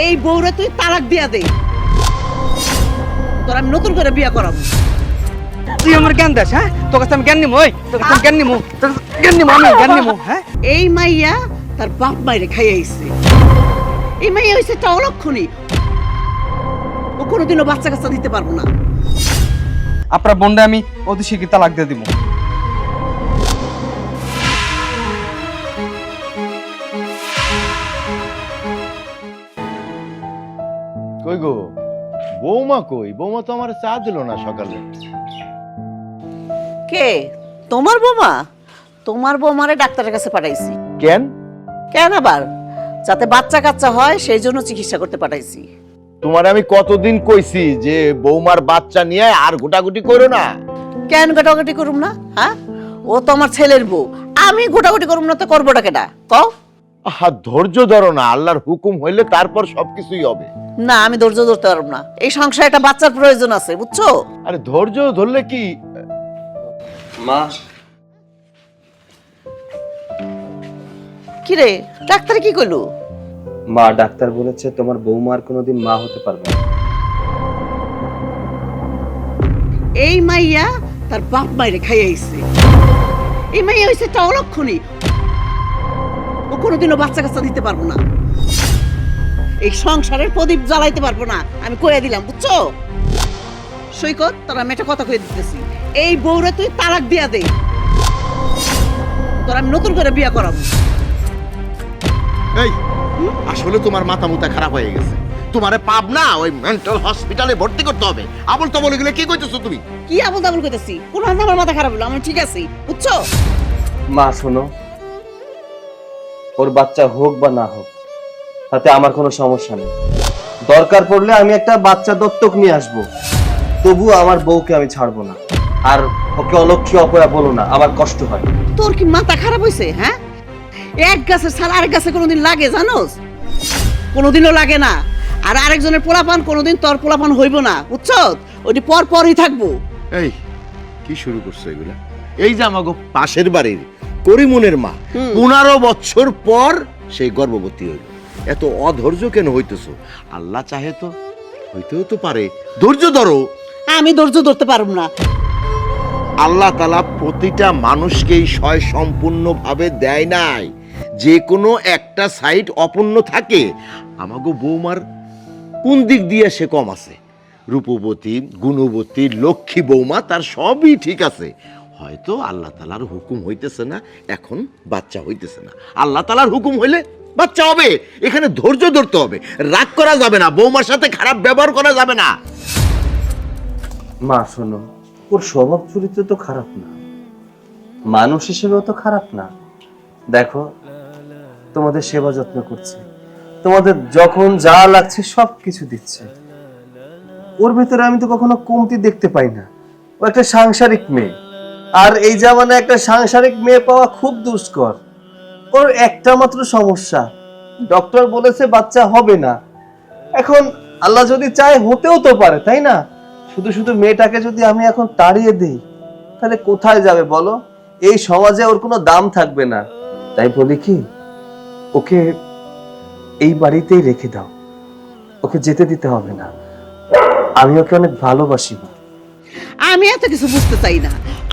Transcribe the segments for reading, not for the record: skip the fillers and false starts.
এই বউরে তুই তালাক দিয়া দে, তোর আমি নতুন করে বিয়া করাবো। তুই আমার জ্ঞান দাস, হ্যাঁ? তোর কাছে আমি জ্ঞান নিমু, ওই তোর কাছে আমি জ্ঞান নিমু, তোর কাছে জ্ঞান নিমু, আমি জ্ঞান নিমু, হ্যাঁ? এই মাইয়া তার বাপ মাইরে খাইয়া আইছে। এই মাইয়া হইছে একটা অলক্ষণী, ও কোনোদিনও বাচ্চা কাচ্চা দিতে পারবো না। আপনার বোনটা আমি অতি শীঘ্র তালাক দিয়ে দিব। কই গো বৌমা, কই বৌমা তো আমার চা দিল না সকালে। কে? তোমার বৌমা? তোমার বৌমারে ডাক্তারের কাছে পাঠাইছি। কেন? কেন আবার? যাতে বাচ্চা কাচ্চা হয় সেই জন্য চিকিৎসা করতে পাঠাইছি। তোমার আমি কতদিন কইছি যে বৌমার বাচ্চা নিয়ে আর গোটাগুটি করো না। কেন গোটাগুটি করুম না? হ্যাঁ, ও তো আমার ছেলের বউ, আমি গোটাগুটি করুম না তো করবোটা কেডা? কও। আহা, ধৈর্য ধরো না, আল্লাহর হুকুম হইলে তারপর সবকিছুই হবে। না, আমি ধৈর্য ধরতে পারবো না। এই সংসারে একটা বাচ্চার প্রয়োজন আছে, বুঝছো? আরে ধৈর্য ধরলে কি? মা, কি রে, ডাক্তার কি কইলো? মা, ডাক্তার বলেছে তোমার বৌমা আর কোনোদিন মা হতে পারবে না। এই মাইয়া তার বাপ মাইরে খাইয়া আইছে। এই মাইয়া হইছে একটা অলক্ষণী, ও কোনোদিনও বাচ্চা কাচ্চা দিতে পারবো না। এই সংসারের প্রদীপ জ্বালাইতে পারবো না, আমি কইয়া দিলাম, বুঝছো? সৈকত, তোর আমি একটা কথা কইয়া দিতেছি, এই বউরে তুই তালাক দিয়া দে, তোর আমি নতুন করে বিয়া করাবো। এই আসলে তোমার মাথা মুথা খারাপ হয়ে গেছে, তোমারে পাবনা ওই মেন্টাল হসপিটালে ভর্তি করতে হবে। আবল তো বলে গেলে কি কইতেছো তুমি? কি আবল তাবল কইতাছি? কোন আমার মাথা খারাপ হলো? আমি ঠিক আছি, বুঝছো? মা শোনো, ওর বাচ্চা হোক বা না হোক তাতে আমার কোনো সমস্যা নেই। দরকার পড়লে আমি একটা বাচ্চা দত্তক নিয়ে আসবো, তবু আমার বউকে আমি ছাড়বো না। আর ওকে অলক্ষী অপয়া বলো না, আমার কষ্ট হয়। তোর কি মাথা খারাপ হইছে? হ্যাঁ, এক গাছের ছাল আরেক গাছে কোনোদিন লাগে জানোস? কোনোদিনও লাগে না। আর আরেকজনের পোলাপান কোনোদিন তোর পোলাপান হইব না, বুঝছো? ওইটি পর পরই থাকবো। এই কি শুরু করছো এগুলা? এই যে আমাগো পাশের বাড়ির করিমনের মা 15 বছর পর সেই গর্ভবতী হইল। এত অধৈর্য কেন হইতেছো? আল্লাহ চাহে তো হইতেও তো পারে, ধৈর্য ধরো। আমি ধৈর্য ধরতে পারব না। আল্লাহ তাআলা প্রতিটা মানুষকেই স্বয় সম্পূর্ণভাবে দেয় নাই, যে কোনো একটা সাইড অপূর্ণ থাকে। আমাগো বৌমার কোন দিক দিয়ে সে কম আছে? রূপবতী, গুণবতী, লক্ষ্মী বৌমা, তার সবই ঠিক আছে। হয়তো আল্লাহ তাআলার হুকুম হইতেছে না, এখন বাচ্চা হইতেছে না। আল্লাহ তাআলার হুকুম হইলে বাচ্চা হবে। এখানে ধৈর্য ধরতে হবে, রাগ করা যাবে না, বৌমার সাথে খারাপ ব্যবহার করা যাবে না। মা শোনো, ওর স্বভাব চরিত্র তো খারাপ না, মানুষ হিসেবেও তো খারাপ না। দেখো, তোমাদের সেবা যত্ন করছে, তোমাদের যখন যা লাগছে সবকিছু দিচ্ছে। ওর ভেতরে আমি তো কখনো কমতি দেখতে পাই না। ও একটা সাংসারিক মেয়ে, আর এই জামানায় একটা সাংসারিক মেয়ে পাওয়া খুব দুষ্কর। ওর একটা মাত্র সমস্যা, ডক্টর বলেছে বাচ্চা হবে না। এখন আল্লাহ যদি চায় হতেও তো পারে, তাই না? শুধু শুধু মেয়েটাকে যদি আমি এখন তাড়িয়ে দিই, তাহলে কোথায় যাবে বলো? এই সমাজে ওর কোনো দাম থাকবে না। তাই বলি কি, ওকে এই বাড়িতেই রেখে দাও, ওকে যেতে দিতে হবে না। আমি ওকে অনেক ভালোবাসি। আমি এত কিছু বুঝতে চাই না।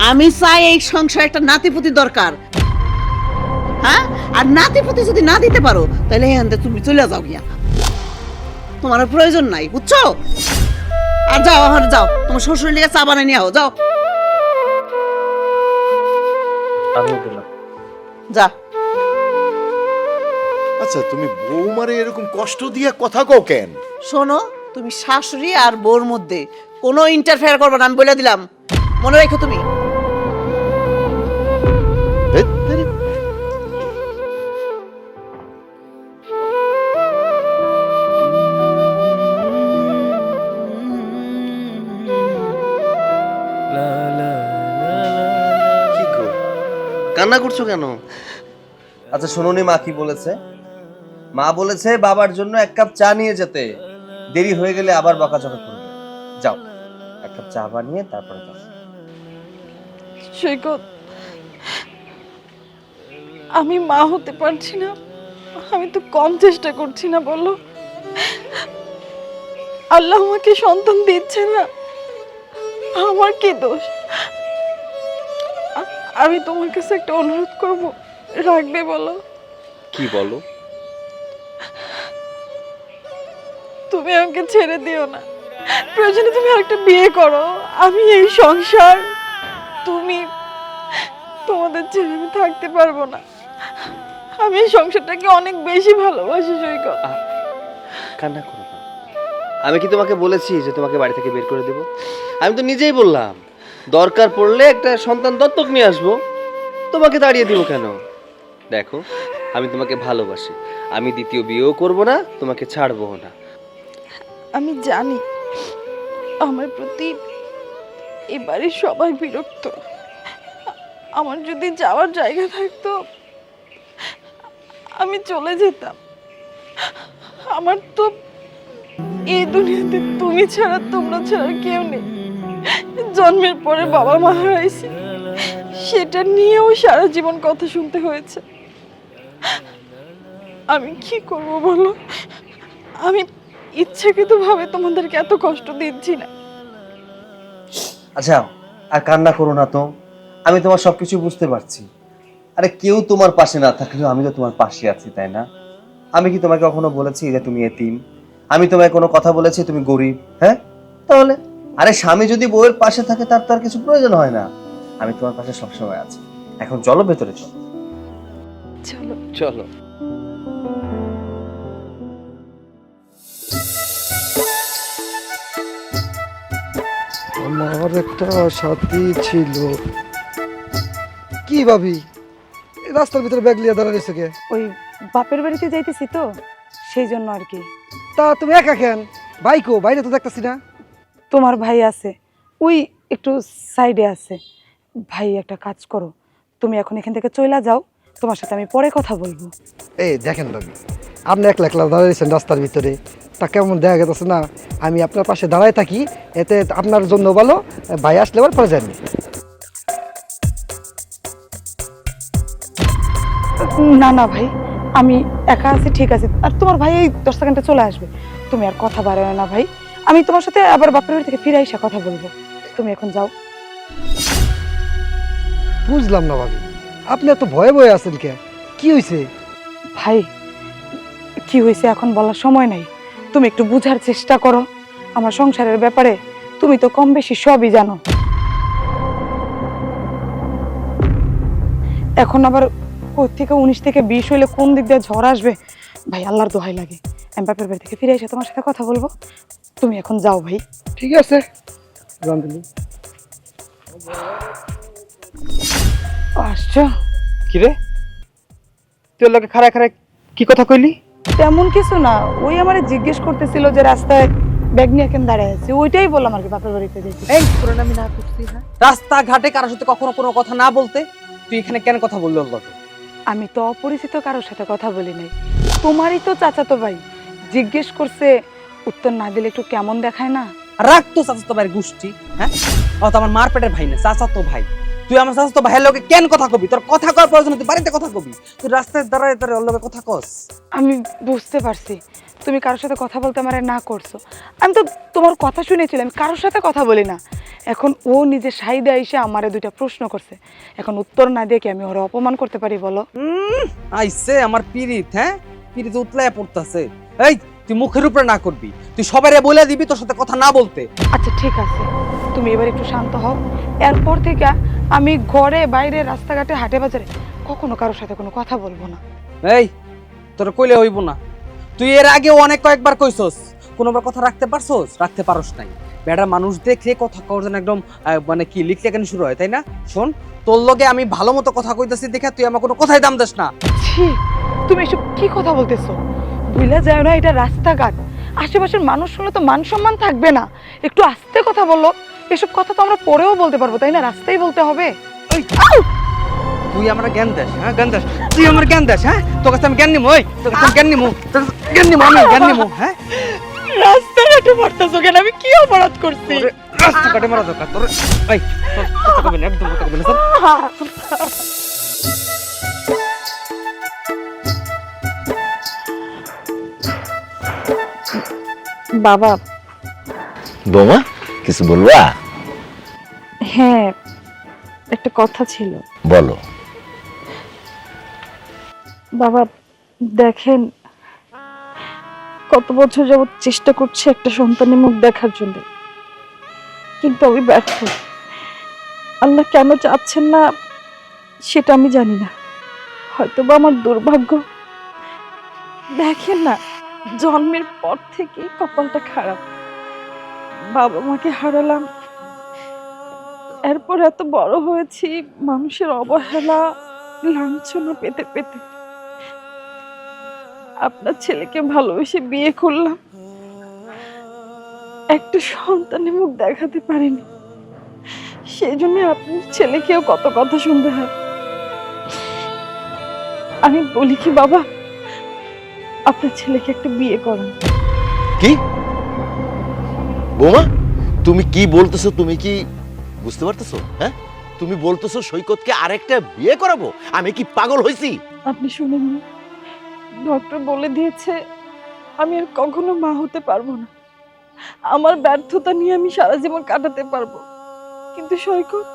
আমি চাই এই সংসারে একটা নাতিপুতি দরকার। হ্যাঁ, আর নাতিপুতি যদি না দিতে পারো তাহলে এখান থেকে তুমি চলে যাও গিয়া, তোমার আর প্রয়োজন নাই, বুঝছো? আর যাও, আমার যাও, তোমার শ্বশুরের লিগে চা বানিয়ে নিয়ে আও, যাও। আমি গেলাম। যা। আচ্ছা, তুমি বৌমারে এরকম কষ্ট দিয়ে কথা কও কেন? শোনো, তুমি শাশুড়ি আর বউর মধ্যে কোনো ইন্টারফেয়ার করবে না, আমি বলে দিলাম, মনে রেখো তুমি। কি গো, কান্না করছো কেন? আচ্ছা শুনুনি মা কি বলেছে? মা বলেছে বাবার জন্য 1 কাপ চা নিয়ে যেতে, দেরি হয়ে গেলে আবার বকাঝকা করবে। যাও, 1 কাপ চা বানিয়ে তারপরে যাও। সৈকত, আমি মা হতে পারছি না। আমি তো কম চেষ্টা করছি না বলো? আল্লাহ আমাকে সন্তান দিচ্ছে না, আমার কি দোষ? আমি তোমার কাছে একটা অনুরোধ করব, রাখবে বলো? কি বলো? তুমি আমাকে ছেড়ে দিও না, প্রয়োজনে তুমি আরেকটা বিয়ে করো। আমি এই সংসার, তুমি, তোমাদের ছেড়ে আমি থাকতে পারবো না। আমি এই সংসারটাকে অনেক বেশি ভালোবাসি সৈকত। কান্না করো না। আমি কি তোমাকে বলেছি যে তোমাকে বাড়ি থেকে বের করে দেব? আমি তো নিজেই বললাম দরকার পড়লে একটা সন্তান দত্তক নিয়ে আসবো, তোমাকে তাড়িয়ে দিব কেন? দেখো, আমি তোমাকে ভালোবাসি, আমি দ্বিতীয় বিয়েও করব না, তোমাকে ছাড়বো না। আমি জানি আমার প্রতি এবারে সবাই বিরক্ত। আমার যদি যাওয়ার জায়গা থাকতো আমি চলে যেতাম। আমার তো এই দুনিয়াতে তুমি ছাড়া, তোমরা ছাড়া কেউ নেই। জন্মের পরে বাবা মা হারাইছি, সেটা নিয়েও সারা জীবন কথা শুনতে হয়েছে। আমি কি করব বলো? আমি ইচ্ছাকৃতভাবে তোমাদেরকে এত কষ্ট দিচ্ছি না। আচ্ছা, আর কান্না করো না তো, আমি তোমার সবকিছু বুঝতে পারছি। আরে কেউ তোমার পাশে না থাকলেও আমি তো তোমার পাশে আছি, তাই না? আমি কি তোমাকে কখনো বলেছি যে তুমি এতিম? আমি তোমায় কোনো কথা বলেছি তুমি গরিব? হ্যাঁ, তাহলে আরে স্বামী যদি বউয়ের পাশে থাকে তার তো আর কিছু প্রয়োজন হয় না। আমি তোমার পাশে সবসময় আছি। এখন চলো ভেতরে চলো। চলো। চলো। আমার একটা সাথী ছিল। কি ভাবি রাস্তার ভিতরে ব্যাগ লিয়ে দাঁড়া রয়েছে কে? ওই বাপের বাড়িতে যাইতেছি তো, সেই জন্য আর কি। তা তুমি একা কেন? বাইকো বাইরে তো দেখতেছি না। তোমার ভাই আছে, ওই একটু সাইডে আছে। ভাই একটা কাজ করো, তুমি এখন এখান থেকে চলে যাও, তোমার সাথে আমি পরে কথা বলবো। এই দেখেন ভাবি, আপনি একলা একলা দাঁড়িয়েছেন রাস্তার ভিতরে, তা কেমন দেখা গেছে না? আমি আপনার পাশে দাঁড়ায় থাকি, এতে আপনার জন্য ভালো। ভাই আসলে আবার পরে যাননি। না না ভাই, আমি একা আছি, ঠিক আছে। আর তোমার ভাই এই 10 সেকেন্ডে চলে আসবে, তুমি আর কথা বাড়াবে না ভাই। আমি তোমার সাথে আবার বাপের বাড়ি থেকে ফিরে এসে কথা বলবো, তুমি এখন যাও। বুঝলাম না ভাবি, আপনি এত ভয়ে ভয়ে আছেন কে? কি হয়েছে? ভাই কি হয়েছে এখন বলার সময় নাই, তুমি একটু বুঝার চেষ্টা করো আমার সংসারের ব্যাপারে। তুমি তো কম বেশি সবই জানো। এখন আবার কোথ থেকে 19 থেকে 20 হইলে কোন দিক দিয়ে ঝড় আসবে ভাই, আল্লাহর দোহাই লাগে। আমি বাপের বাড়ি থেকে ফিরে এসে তোমার সাথে কথা বলবো, তুমি এখন যাও ভাই। ঠিক আছে আসছো? কি রে, তুই লোকে খাড়ায় খাড়ায় কি কথা কইলি? তেমন কিছু না, ওই আমারে জিজ্ঞেস করতেছিল যে রাস্তায় ব্যাগ নিয়ে কেন দাঁড়ায় আছে, ওইটাই বললাম আর কি, বাপের বাড়িতে যেতে। এই পুরো আমি না করছি না। রাস্তাঘাটে কারোর সাথে কখনো কোনো কথা না বলতে তুই এখানে কেন কথা বললি ওর লগে? আমি তো অপরিচিত কারোর সাথে কথা বলি নাই, তোমারই তো চাচাতো ভাই জিজ্ঞেস করছে, উত্তর না দিলে একটু কেমন দেখায় না? রাখ তো চাচাতো ভাইয়ের গোষ্ঠী, হ্যাঁ? ও তো আমার মার পেটের ভাই না, চাচাতো ভাই। তুই আমার চাচাতো ভাইয়ের লগে কেন কথা কবি? তোর কথা কর প্রয়োজন, তুই বাড়িতে কথা কবি, তুই রাস্তায় দাঁড়ায় দাঁড়ায় ওর লগে কথা কস। আমি বুঝতে পারছি তুমি কারোর সাথে কথা বলতে আমারে না করছো, আমি তো তোমার কথা শুনেছিলাম, কারোর সাথে কথা বলি না। এখন ও নিজে সাইডে এসে আমারে 2টা প্রশ্ন করছে, এখন উত্তর না দিয়ে কি আমি ওরে অপমান করতে পারি বলো? আইছে আমার পিরিত, হ্যাঁ? পিরিত উতলায় পড়তাছে। এই তুই মুখের উপরে না করবি, তুই সবাইরে বলে দিবি তোর সাথে কথা না বলতে। আচ্ছা ঠিক আছে, তুমি এবার একটু শান্ত হও। এরপর থেকে আমি ঘরে বাইরে রাস্তাঘাটে হাটে বাজারে কখনো কারোর সাথে কোনো কথা বলবো না। এই তোর কইলে হইব না, তুই এর আগে অনেক কয়েকবার কইছস, কোনোবার কথা রাখতে পারছস? রাখতে পারস নাই। বেটা মানুষ দেখলে কথা কওয়ার জন্য একদম মানে কি লিখলে কেন শুরু হয়, তাই না? শোন, তোর লগে আমি ভালো মতো কথা কইতাছি দেখে তুই আমার কোনো কথাই দাম দিস না। ছি, তুমি এসব কি কথা বলতেছো? ভুলে যায় না এটা রাস্তাঘাট, আশেপাশের মানুষ শুনলে তো মান সম্মান থাকবে না, একটু আস্তে কথা বলো। এসব কথা তো আমরা পরেও বলতে পারবো, তাই না? রাস্তায় বলতে হবে। তুই আমার জ্ঞান দেস? হ্যাঁ জ্ঞান দেস? তুই আমার জ্ঞান দেস? হ্যাঁ, তোর কাছে আমি জ্ঞান নিমু? ওই তোর কাছে আমি জ্ঞান নিমু? তোর কাছে জ্ঞান নিমু? আমি জ্ঞান নিমু? হ্যাঁ, রাস্তাঘাটে মারতেছো কেন? আমি কি অপরাধ করছি? তোরে রাস্তাঘাটে মারা দরকার তোর। এই কথা কবি না, একদম কথা কবি না স্যার। বাবা, বৌমা কিছু বলবা? হ্যাঁ, একটা কথা ছিল। বলো। বাবা দেখেন, কত বছর যাবত চেষ্টা করছি একটা সন্তানের মুখ দেখার জন্য, কিন্তু আমি ব্যর্থ। আল্লাহ কেন চাচ্ছেন না সেটা আমি জানি না, হয়তোবা আমার দুর্ভাগ্য। দেখেন না, জন্মের পর থেকে কপালটা খারাপ। বাবা মাকে হারালাম, এরপর এত বড় হয়েছি মানুষের অবহেলা লাঞ্ছনা পেতে পেতে। আপনার ছেলেকে ভালোবেসে বিয়ে করলাম, একটা সন্তানের মুখ দেখাতে পারিনি, সেই জন্য আপনার ছেলেকেও কত কথা শুনতে হয়। আমি বলি কি বাবা, আপনার ছেলেকে একটা বিয়ে করান। কি বৌমা, তুমি কি বলতেছো? তুমি কি বুঝতে পারতেছো? হ্যাঁ, তুমি বলতেছো সৈকতকে আরেকটা বিয়ে করাবো? আমি কি পাগল হয়েছি? আপনি শুনেননি, ডক্টর বলে দিয়েছে আমি আর কখনো মা হতে পারবো না। আমার ব্যর্থতা নিয়ে আমি সারা জীবন কাটাতে পারবো, কিন্তু সৈকত,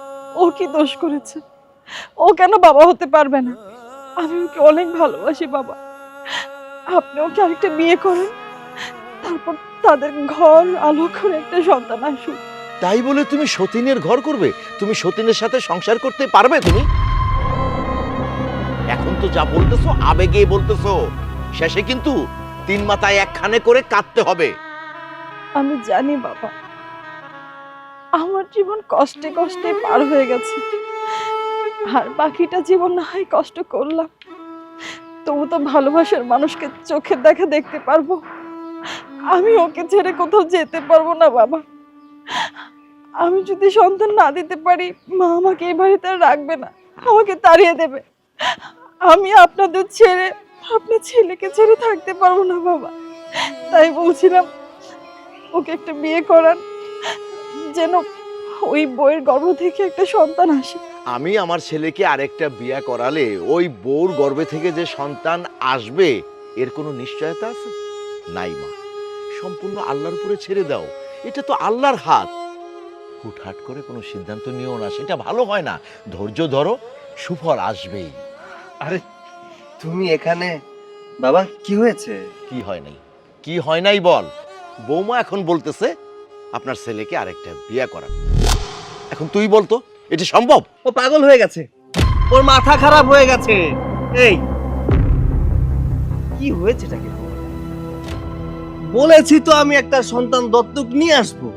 ও কি দোষ করেছে? ও কেন বাবা হতে পারবে না? আমি ওকে অনেক ভালোবাসি বাবা। আপনি ওকে আরেকটা বিয়ে করেন, তারপর তাদের ঘর আলো করে একটা সন্তান আসুক। তাই বলে তুমি সতীনের ঘর করবে? তুমি সতীনের সাথে সংসার করতে পারবে? তুমি এখন তো যা বলতেছো আবেগে বলতেছো, শেষে কিন্তু তিন মাথায় একখানে করে কাঁদতে হবে। আমি জানি বাবা, আমার জীবন কষ্টে কষ্টে পার হয়ে গেছে, আর বাকিটা জীবন না হয় কষ্ট করলাম, তবু তো ভালোবাসার মানুষকে চোখের দেখা দেখতে পারবো। আমি ওকে ছেড়ে কোথাও যেতে পারবো না বাবা। আমি যদি সন্তান না দিতে পারি, মা আমাকে এই বাড়িতে আর রাখবে না, আমাকে তাড়িয়ে দেবে। আমি আপনাদের ছেড়ে, আপনার ছেলেকে ছেড়ে থাকতে পারবো না বাবা। তাই বলছিলাম ওকে একটা বিয়ে করান, যেন ওই বউয়ের গর্ভ থেকে একটা সন্তান আসে। আমি আমার ছেলেকে আরেকটা বিয়ে করালে ওই বউর গর্ভে থেকে যে সন্তান আসবে এর কোনো নিশ্চয়তা আছে? নাই মা, সম্পূর্ণ আল্লাহর উপরে ছেড়ে দাও। এটা তো আল্লাহর হাত। হুটহাট করে কোনো সিদ্ধান্ত নিও না, সেটা ভালো হয় না। ধৈর্য ধরো, সুফল আসবেই। আরে তুমি এখানে? বাবা কি হয়েছে? কি হয় নাই? কি হয় নাই বল। বৌমা এখন বলতেছে আপনার ছেলেকে আরেকটা বিয়ে করান। এখন তুই বলতো এটা সম্ভব? ও পাগল হয়ে গেছে, ওর মাথা খারাপ হয়ে গেছে। এই কি হয়েছেটাকে? বলেছি তো আমি একটা সন্তান দত্তক নিয়ে আসবো,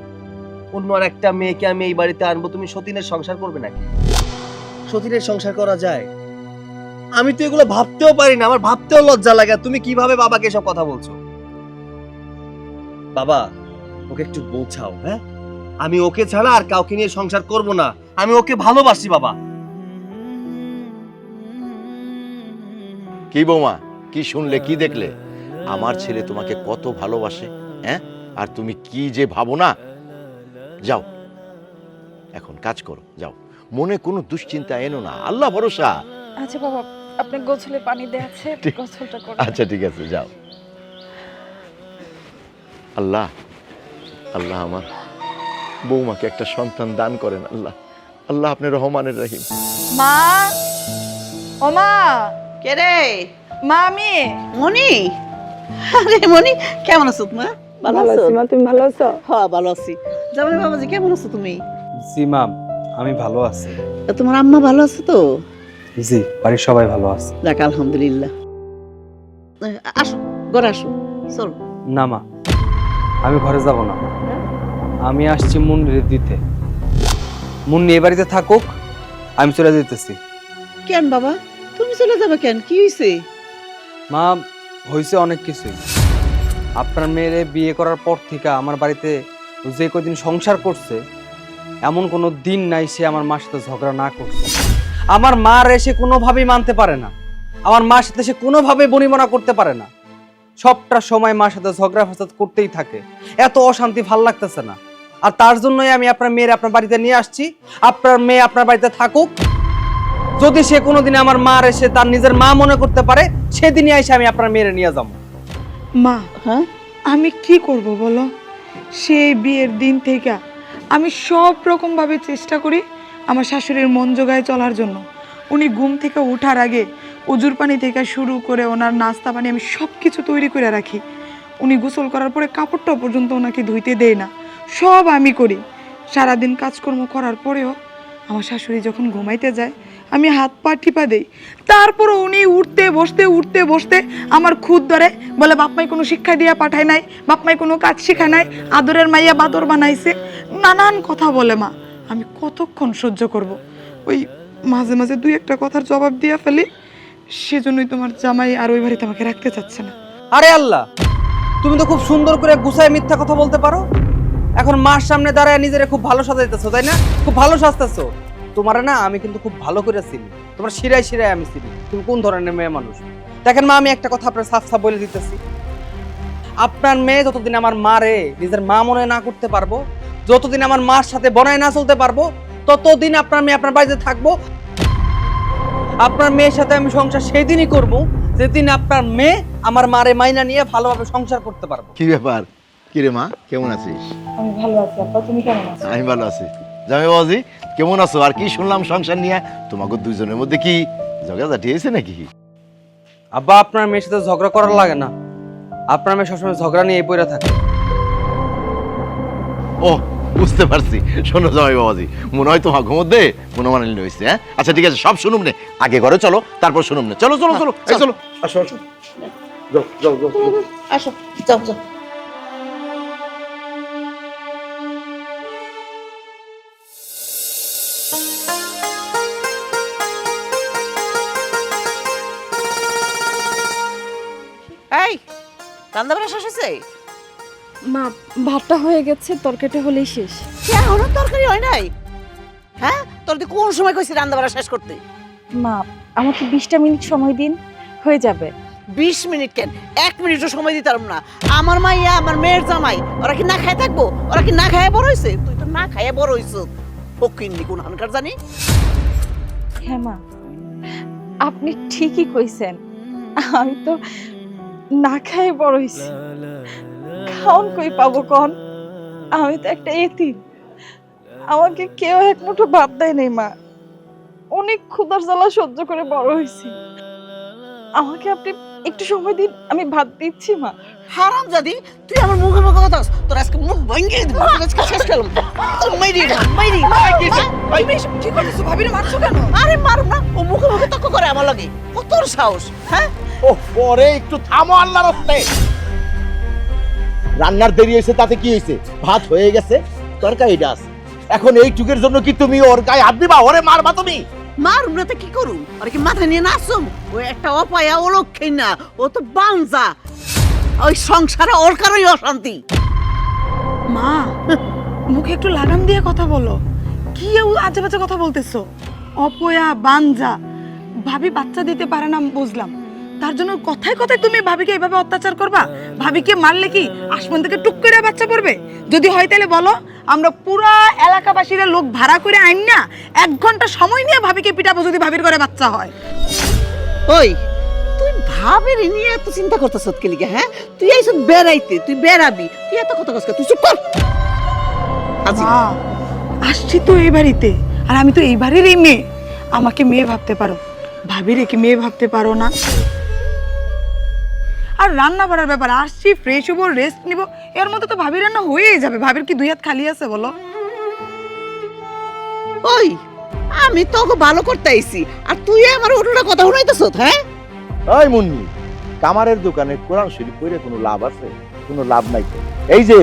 অন্য আর একটা মেয়েকে আমি এই বাড়িতে আনবো। তুমি সতীনের সংসার করবে নাকি? সতীনের সংসার করা যায়? আমি তো এগুলো ভাবতেও পারি না, আমার ভাবতেও লজ্জা লাগে। তুমি কিভাবে বাবাকে এসব কথা বলছো? বাবা ওকে একটু বোঝাও। হ্যাঁ, আমি ওকে ছাড়া আর কাউকে নিয়ে সংসার করব না, আমি ওকে ভালোবাসি বাবা। কি বৌমা, কি শুনলে, কি দেখলে? আমার ছেলে তোমাকে কত ভালোবাসে, হ্যাঁ? আর তুমি কি যে ভাবো না। যাও, এখন কাজ করো, যাও। মনে কোনো দুশ্চিন্তা এনো না, আল্লাহ ভরসা। আচ্ছা বাবা, আপনি গোছলে পানি দেয়া আছে, গোছলটা করে। আচ্ছা ঠিক আছে, যাও। আল্লাহ, আল্লাহ আমার বৌমাকে একটা সন্তান দান করেন। আল্লাহ, আল্লাহ আপনি রহমানের রহিম। মা, ও মা, কে রে? মা আমি। মনি, আরে মনি, কেমন আছো মা? ভালো আছো? মা, তুমি ভালো আছো? হ্যাঁ ভালো আছি। জামাই বাবাজি কেমন আছো তুমি? জি মা, আমি ভালো আছি। তোমার আম্মা ভালো আছে তো? জি, বাড়ির সবাই ভালো আছে। যাক আলহামদুলিল্লাহ। আসো, ঘরে আসো, চলো। না মা, আমি ঘরে যাব না। আমি আসছি মুন্নির দিতে। মুন্নি এ বাড়িতে থাকুক, আমি চলে যেতেছি। কেন বাবা, তুমি চলে যাবে কেন? কি হয়েছে? মা, হয়েছে অনেক কিছুই। আপনার মেয়েরে বিয়ে করার পর থেকে আমার বাড়িতে যে কদিন সংসার করছে, এমন কোনো দিন নাই সে আমার মার সাথে ঝগড়া না করছে। আমার মার এসে কোনোভাবেই মানতে পারে না, আমার মার সাথে সে কোনোভাবে বনিবনা করতে পারে না। সবটা সময় মার সাথে ঝগড়া ফাসাদ করতেই থাকে। এত অশান্তি ভাল লাগতেছে না। আর তার জন্যই আমি আপনার মেয়ের আপনার বাড়িতে নিয়ে আসছি। আপনার মেয়ে আপনার বাড়িতে থাকুক। যদি সে কোনোদিন আমার মার এসে তার নিজের মা মনে করতে পারে, সেদিনই এসে আমি আপনার মেয়ের নিয়ে যাবো। মা, হ্যাঁ, আমি কি করব বলো? সেই বিয়ের দিন থেকে আমি সব রকমভাবে চেষ্টা করি আমার শাশুড়ির মন জোগায় চলার জন্য। উনি ঘুম থেকে ওঠার আগে উজুর পানি থেকে শুরু করে ওনার নাস্তা পানি আমি সব কিছু তৈরি করে রাখি। উনি গোসল করার পরে কাপড়টা পর্যন্ত ওনাকে ধুইতে দেয় না, সব আমি করি। সারাদিন কাজকর্ম করার পরেও আমার শাশুড়ি যখন ঘুমাইতে যায় আমি হাত পা টিপা দেই, তারপরও উনি উঠতে বসতে আমার খুদ ধরে বলে বাপমাই কোনো শিক্ষা দিয়া পাঠায় নাই, বাপমাই কোনো কাজ শিখায় নাই, আদরের মাইয়া বাদর বানাইছে, নানান কথা বলে। মা আমি কতক্ষণ সহ্য করব? ওই মাঝে মাঝে দুই একটা কথার জবাব দিয়া ফেলি, সেজন্যই তোমার জামাই আর ওই বাড়িতে আমাকে রাখতে চাচ্ছে না। আরে আল্লাহ, তুমি তো খুব সুন্দর করে গুছায় মিথ্যা কথা বলতে পারো। এখন মার সামনে দাঁড়ায় নিজেরে খুব ভালো সাজাইতেছো, তাই না? খুব ভালো সাজতেছো। তোমার না আমি কিন্তু খুব ভালো করে চিনি, তোমার শিরায় শিরায় আমি চিনি তুমি কোন ধরনের মেয়ে মানুষ। দেখেন মা, আমি একটা কথা আপনার সাফ সাফ বলে দিতেছি, আপনার মেয়ে যতদিন আমার মারে নিজের মা মনে না করতে পারবো, যতদিন আমার মার সাথে বনায় না চলতে পারবো, ততদিন আপনার মেয়ে আপনার বাড়িতে থাকবো। আপনার মেয়ের সাথে আমি সংসার সেই দিনই করবো যেদিন আপনার মেয়ে আমার মারে মাইনা নিয়ে ভালোভাবে সংসার করতে পারবো। কি ব্যাপার? কি রে মা, কেমন আছিস? আমি ভালো আছি আব্বা, তুমি কেমন আছো? আমি ভালো আছি। জামাই বাবাজি কেমন আছো? আর কি শুনলাম সংসার নিয়ে তোমাকে দুইজনের মধ্যে কি ঝগড়াঝাটি হয়েছে নাকি? আব্বা, আপনার মেয়ের সাথে ঝগড়া করার লাগে না, আপনার মেয়ে সবসময় ঝগড়া নিয়ে পড়ে থাকে। ও বুঝতে পারছি। শোনো জামাই বাবাজি, মনে হয় তোমার মধ্যে মনোমালিন্য হয়েছে। হ্যাঁ আচ্ছা ঠিক আছে, সব শুনুম নে, আগে ঘরে চলো তারপর শুনুম নে। চলো চলো চলো, এই চলো, আসো আসো, যাও যাও যাও। আসো, যাও যাও। এই রান্না বান্না শেষ হয়েছে? মা, ভাতটা হয়ে গেছে, তরকারিটা হলেই শেষ। এখনো তরকারি হয় নাই? হ্যাঁ, তোর তুই কোন সময় কইছিস রান্না বান্না শেষ করতে? মা, আমাকে 20টা মিনিট সময় দিন, হয়ে যাবে। 20 মিনিট কেন, 1 মিনিটও সময় দিতে পারবো না। আমার মাইয়া, আমার মেয়ের জামাই, ওরা কি না খায় থাকবো? ওরা কি না খায় বড় হয়েছে? তুই তো না খায় বড় হয়েছ। ফকিন্নি কোন হানকার জানি। হ্যাঁ মা, আপনি ঠিকই কইছেন, আমি তো না খাই বড় হইছি। খাওন কই পাবো কন? আমি তো একটা এতিম, আমাকে কেউ এক মুঠো ভাত দেয় নাই। মা, অনেক ক্ষুধার জ্বালা সহ্য করে বড় হইছি। আমাকে আপনি একটু সময় দিন, আমি ভাত দিচ্ছি। মা, হারাম জাদি, তুই আমার মুখে মুখে কথা বলছিস। তোর আজকে মুখ ভাঙিয়ে দেব, আজকে শেষ করলাম। তোর মাইরি না, মাইরি। তুমি এসব কি করতেছো? ভাবিরে মারছো কেন? আরে মারো না, ও মুখে মুখে তর্ক করে আমার লাগে। কত সাহস! হ্যাঁ, ও পরে একটু থামো আল্লাহর রাস্তে। রান্নার দেরি হয়েছে তাতে কি হয়েছে? ভাত হয়ে গেছে, তরকারি ডাস। এখন এই টুকের জন্য কি তুমি ওর গায়ে হাত দিবা? ওরে মারবা তুমি? মারুম না তো কি করুম? আরে কি মাথা নিয়ে নাচুম? ও একটা অপায়া, ও লক্ষ্মী না, ও তো বাঞ্জা। ওই সংসারে ওর কারণেই অশান্তি। মা, মুখে একটু লাগাম দিয়ে কথা বলো। কি আজে বাজে কথা বলতেছো? অপয়া, বাঞ্জা, ভাবি বাচ্চা দিতে পারে না বুঝলাম, তার জন্য কথায় কথায় তুমি ভাবিকে এইভাবে অত্যাচার করবা? ভাবিকে মারলে কি আসমান থেকে টুক করে বাচ্চা পড়বে? যদি হয় তাহলে বলো, আমরা পুরা এলাকাবাসীরা লোক ভাড়া করে আইন না 1 ঘন্টা সময় নিয়ে ভাবিকে পিটাবো যদি ভাবির ঘরে বাচ্চা হয়। ওই তুই ভাবের নিয়ে এত চিন্তা করতেছ কি লিগে? হ্যাঁ, তুই আইছ বেড়াইতে, তুই বেড়াবি, তুই এত কথা কস। তুই চুপ কর। মা, আসছি তো এই বাড়িতে, আর আমি তো এই বাড়িরই মেয়ে। আমাকে মেয়ে ভাবতে পারো, ভাবিরে কি মেয়ে ভাবতে পারো না? আর রান্না বাড়ার ব্যাপার, আসছি ফ্রেশ হবো, রেস্ট নিব, এর মধ্যে তো ভাবি রান্না হয়েই যাবে। ভাবির কি 2 হাত খালি আছে বলো? ওই আমি তোকে ভালো করতে আইছি, আর তুই আমার উল্টা কথা শুনাইতেছ। হ্যাঁ, ওই মুন্নি, কামারের দোকানে কোরআন শরীফ পড়ে কোনো লাভ আছে? কোনো লাভ নাই তো। এই যে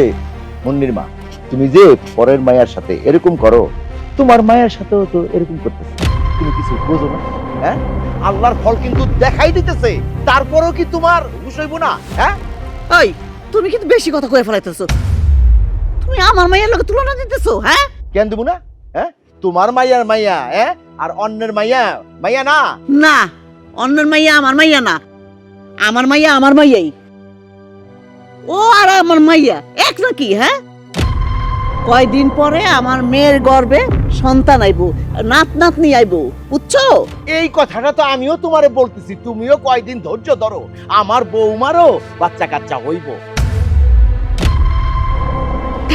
মুন্নির মা, তুমি যে পরের মায়ের সাথে এরকম করো, তোমার মায়ের সাথেও তো এরকম করতেছে। তুমি কিছু বোঝো না? হ্যাঁ, আল্লাহর ফল কিন্তু দেখাই দিতেছে, তারপরেও কি তোমার হুঁশ হইব না? হ্যাঁ, ওই তুমি কিন্তু বেশি কথা কয়ে ফেলাইতেছ। তুমি আমার মায়ের লগে তুলনা দিতেছ। হ্যাঁ, কেন দেবো না? হ্যাঁ, তোমার মাইয়ার মাইয়া, হ্যাঁ, আর অন্যের মাইয়া মাইয়া না। না, অন্যের মাইয়া আমার মাইয়া না, আমার মাইয়া আমার মাইয়াই। ও আর আমার মাইয়া এক নাকি? হ্যাঁ, কয়দিন পরে আমার মেয়ের গর্ভে সন্তান আইবো, নাত নাতনি আইবো, বুঝছো? এই কথাটা তো আমিও তোমারে বলতেছি, তুমিও কয়দিন ধৈর্য ধরো, আমার বৌমারও বাচ্চা কাচ্চা হইব।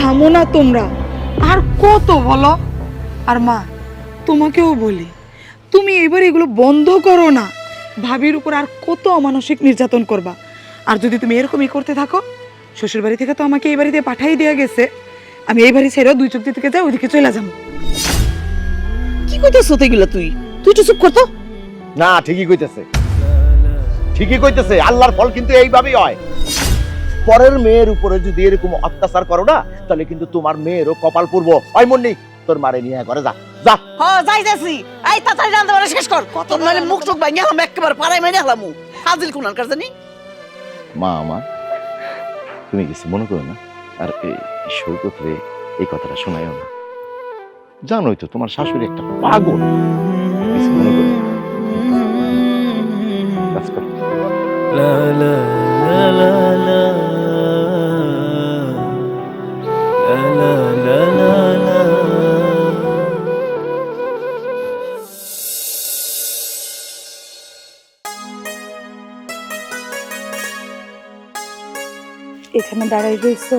থামো না তোমরা, আর কত বলো। আর মা, তোমাকেও বলি, তুমি এবার এগুলো বন্ধ করো না। ভাবির উপর আর কত অমানসিক নির্যাতন করবা। আর যদি তুমি এরকমই করতে থাকো, শ্বশুর বাড়ি থেকে তো আমাকে এই বাড়িতে পাঠাই দেওয়া গেছে, আমি এই বাড়ি ছেড়ে দুই চোখ থেকে যাই ওইদিকে চলে যাবো। কি কইতেছ এগুলো? তুই তুই একটু চুপ করতো। না, ঠিকই কইতেছে, ঠিকই কইতেছে। আল্লাহর ফল কিন্তু এইভাবেই হয়। পরের মেয়ের উপরে যদি এরকম অত্যাচার করো না, তাহলে কিন্তু তোমার মেয়েরও কপাল পূর্ব হয়। মন্নি, তোর মারে নিয়ে ঘরে যা, যা। হ্যাঁ যাইতাছি। এই তাড়াতাড়ি রান্না বান্না শেষ কর। কত নালে মুখ চোখ ভাঙিয়ে হলাম, একেবারে পাড়ায় মাইনে হলাম। ফাজিল কোনার কার জানি। মা আমার, তুমি কিছু মনে করো না। আর এই সৈকত রে এই কথাটা শোনায়ও না। জানোই তো তোমার শাশুড়ি একটা পাগল। কিছু মনে করো না। কাজ করো। এখানে দাঁড়াই রয়েছো,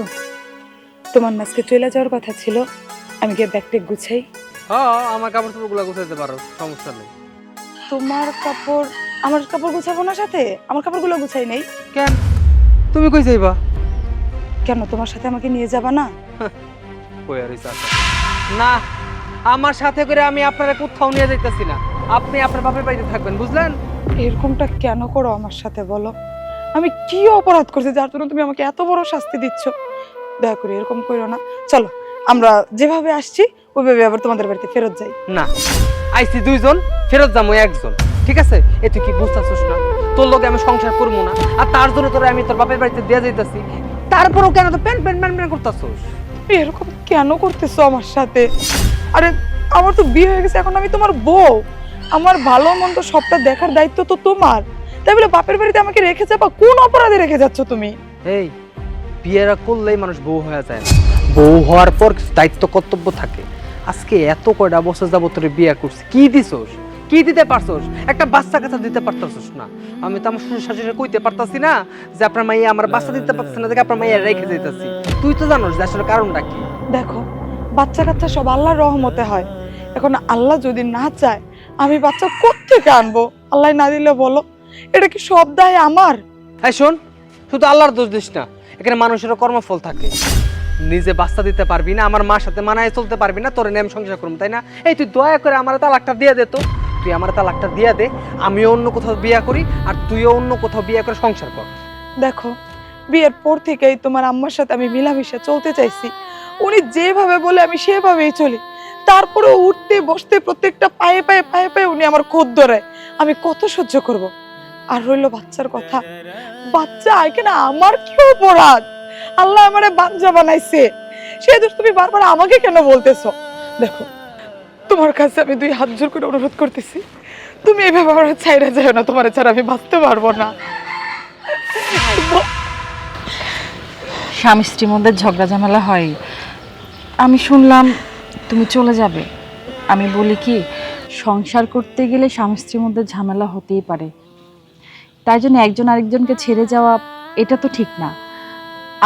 তোমার নাচকে চলে যাওয়ার কথা ছিল। আমি গিয়ে ব্যাগ টেক গুছাই। হ্যাঁ, আমার কাপড় চোপড়গুলো গুছাইতে পারো, সমস্যা নেই। তোমার কাপড়, আমার কাপড় গুছাবো না সাথে? আমার কাপড়গুলো গুছাই নেই কেন, তুমি কই যাইবা? কেন, তোমার সাথে আমাকে নিয়ে যাবা না? কই আর ইচ্ছা আছে? না, আমার সাথে করে আমি আপনারা কোথাও নিয়ে যাইতেছি না। আপনি আপনার বাপের বাড়িতে থাকবেন, বুঝলেন? এরকমটা কেন করো আমার সাথে বলো? আমি কি অপরাধ করছি যার জন্য তুমি আমাকে এত বড় শাস্তি দিচ্ছ? দয়া করে এরকম করো না। চলো আমরা যেভাবে আসছি ওইভাবে আবার তোমাদের বাড়িতে ফেরত যাই। না, আইছি দুইজন, ফেরত যাবো একজন, ঠিক আছে? এ তুই কি বুঝতেছিস না? তোর লগে আমি সংসার করবো না, আর তার জন্য তোরা আমি তোর বাপের বাড়িতে দিয়ে যাইতাছি। তারপরও কেন তো প্যান প্যান প্যান প্যান করতেছিস? এরকম কেন করতেছো আমার সাথে? আরে আমার তো বিয়ে হয়ে গেছে, এখন আমি তোমার বউ। আমার ভালো মন্দ সবটা দেখার দায়িত্ব তো তোমার। তাই বলে বাপের বাড়িতে আমাকে রেখে যাবা? কোন অপরাধে রেখে যাচ্ছ তুমি? এই বিয়েরা করলেই মানুষ বউ হয়ে যায় না। বউ হওয়ার পর কিছু দায়িত্ব কর্তব্য থাকে। আজকে এত কয়টা বছর যাবত তোরে বিয়ে করছি, কি দিছস? কি দিতে পারছস? একটা বাচ্চা কাচ্চা দিতে পারতাছস না। আমি তো আমার শ্বশুর শাশুড়ি কইতে পারতাছি না যে আপনার মাইয়া আমার বাচ্চা দিতে পারছে না, দেখে আপনার মাইয়া রেখে যাইতাছি। তুই তো জানোস যে আসলে কারণটা কি। দেখো, বাচ্চা কাচ্চা সব আল্লাহর রহমতে হয়। এখন আল্লাহ যদি না চায়, আমি বাচ্চা কোত্থেকে আনবো? আল্লাহ না দিলে বলো, এটা কি সব দায় আমার? এই শোন, শুধু আল্লাহর দোষ দিস না, এখানে মানুষেরও কর্মফল থাকে। নিজে বাচ্চা দিতে পারবি না, আমার মার সাথে মানায় চলতে পারবি না, তোর নেম সংসার করুম, তাই না? এই তুই দয়া করে আমার তালাকটা দিয়ে দে তো। তুই আমার তালাকটা দিয়ে দে, আমিও অন্য কোথাও বিয়ে করি, আর তুইও অন্য কোথাও বিয়ে করে সংসার কর। দেখো, বিয়ের পর থেকেই তোমার আম্মার সাথে আমি মিলামিশা চলতে চাইছি। উনি যেভাবে বলে আমি সেভাবেই চলি। তারপরে উঠতে বসতে প্রত্যেকটা পায়ে পায়ে পায়ে পায়ে উনি আমার খোদ ধরায়। আমি কত সহ্য করব? আর রইল বাচ্চার কথা, বাচ্চা এখানে আমার কি অপরাধ? আল্লাহ আমারে বাচ্চা বানাইছে, সে দোষ তুমি বারবার আমাকে কেন বলতেছো? দেখো, তোমার কাছে আমি দুই হাত জোর করে অনুরোধ করতেছি, তুমি এইভাবে আমার ছাইড়া যাও না। তোমার ছাড়া আমি বাঁচতে পারবো না। স্বামী স্ত্রীর মধ্যে ঝগড়া ঝামেলা হয়, আমি শুনলাম তুমি চলে যাবে। আমি বলি কি, সংসার করতে গেলে স্বামী স্ত্রীর মধ্যে ঝামেলা হতেই পারে, তাই জন্য একজন আরেকজনকে ছেড়ে যাওয়া এটা তো ঠিক না।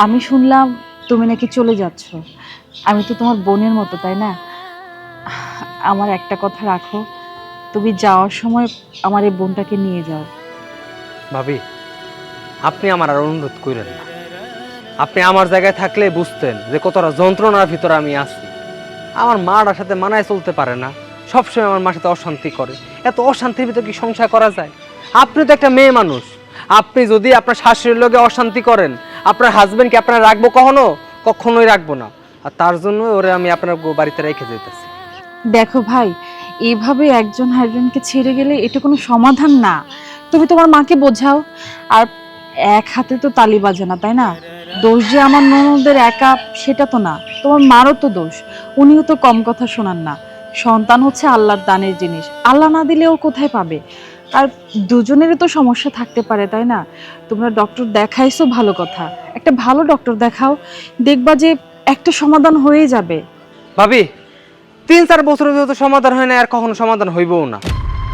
আমি শুনলাম তুমি নাকি চলে যাচ্ছ। আমি তো তোমার বোনের মতো, তাই না? আমার একটা কথা রাখো, তুমি যাওয়ার সময় আমার এই বোনটাকে নিয়ে যাও। ভাবি, আপনি আমার আর অনুরোধ করেন না। আপনি আমার জায়গায় থাকলে বুঝতেন যে কতটা যন্ত্রণার ভিতরে আমি আছি। আমার মার সাথে মানায় চলতে পারে না, সবসময় আমার মার সাথে অশান্তি করে। এত অশান্তির ভিতরে কি সংসার করা যায়? আপনি তো একটা মেয়ে মানুষ, আপনি যদি আপনার শাশুড়ির লগে অশান্তি করেন, আপনার হাজবেন্ডকে আপনারা রাখবো কখনো? কখনোই রাখবো না। আর তার জন্য ওরে আমি আপনার বাড়িতে রেখে যেতেছি। দেখো ভাই, এইভাবে একজন আরেকজনকে ছেড়ে গেলে এটা কোনো সমাধান না। তুমি তোমার মাকে বোঝাও। আর এক হাতে তো তালি বাজে না, তাই না? দোষ যে আমার ননদের একা সেটা তো না, তোমার মারও তো দোষ। উনিও তো কম কথা শোনান না। সন্তান হচ্ছে আল্লাহর দানের জিনিস, আল্লাহ না দিলে ও কোথায় পাবে? আর দুজনেরই তো সমস্যা থাকতে পারে, তাই না? তোমরা ডক্টর দেখাইছো, ভালো কথা, একটা ভালো ডক্টর দেখাও, দেখবা যে একটা সমাধান হয়ে যাবে। ভাবি, 3-4 বছর যেহেতু সমাধান হয় না, আর কখনো সমাধান হইবও না।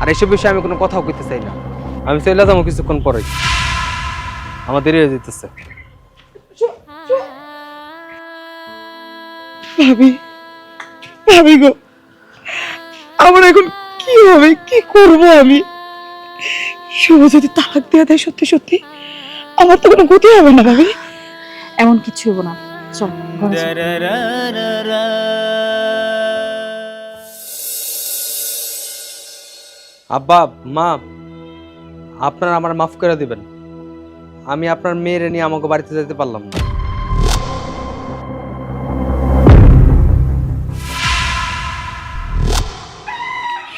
আর এসব বিষয়ে আমি কোনো কথাও কইতে চাই না। আমি চলে যাবো কিছুক্ষণ পরেই, আমার দেরি হয়ে যেতেছে। ভাবি, ভাবি গো, আমার এখন কি হবে, কি করব আমি? শুভ যদি তালাক দিয়ে দেয় সত্যি সত্যি, আমার তো কোনো গতি হবে না ভাবি। এমন কিছু হবো না, চল ঘরে চল। আব্বা মা, আপনারা আমার মাফ করে দিবেন। আমি আপনার মেয়ের নিয়ে আমাকে বাড়িতে যেতে পারলাম না।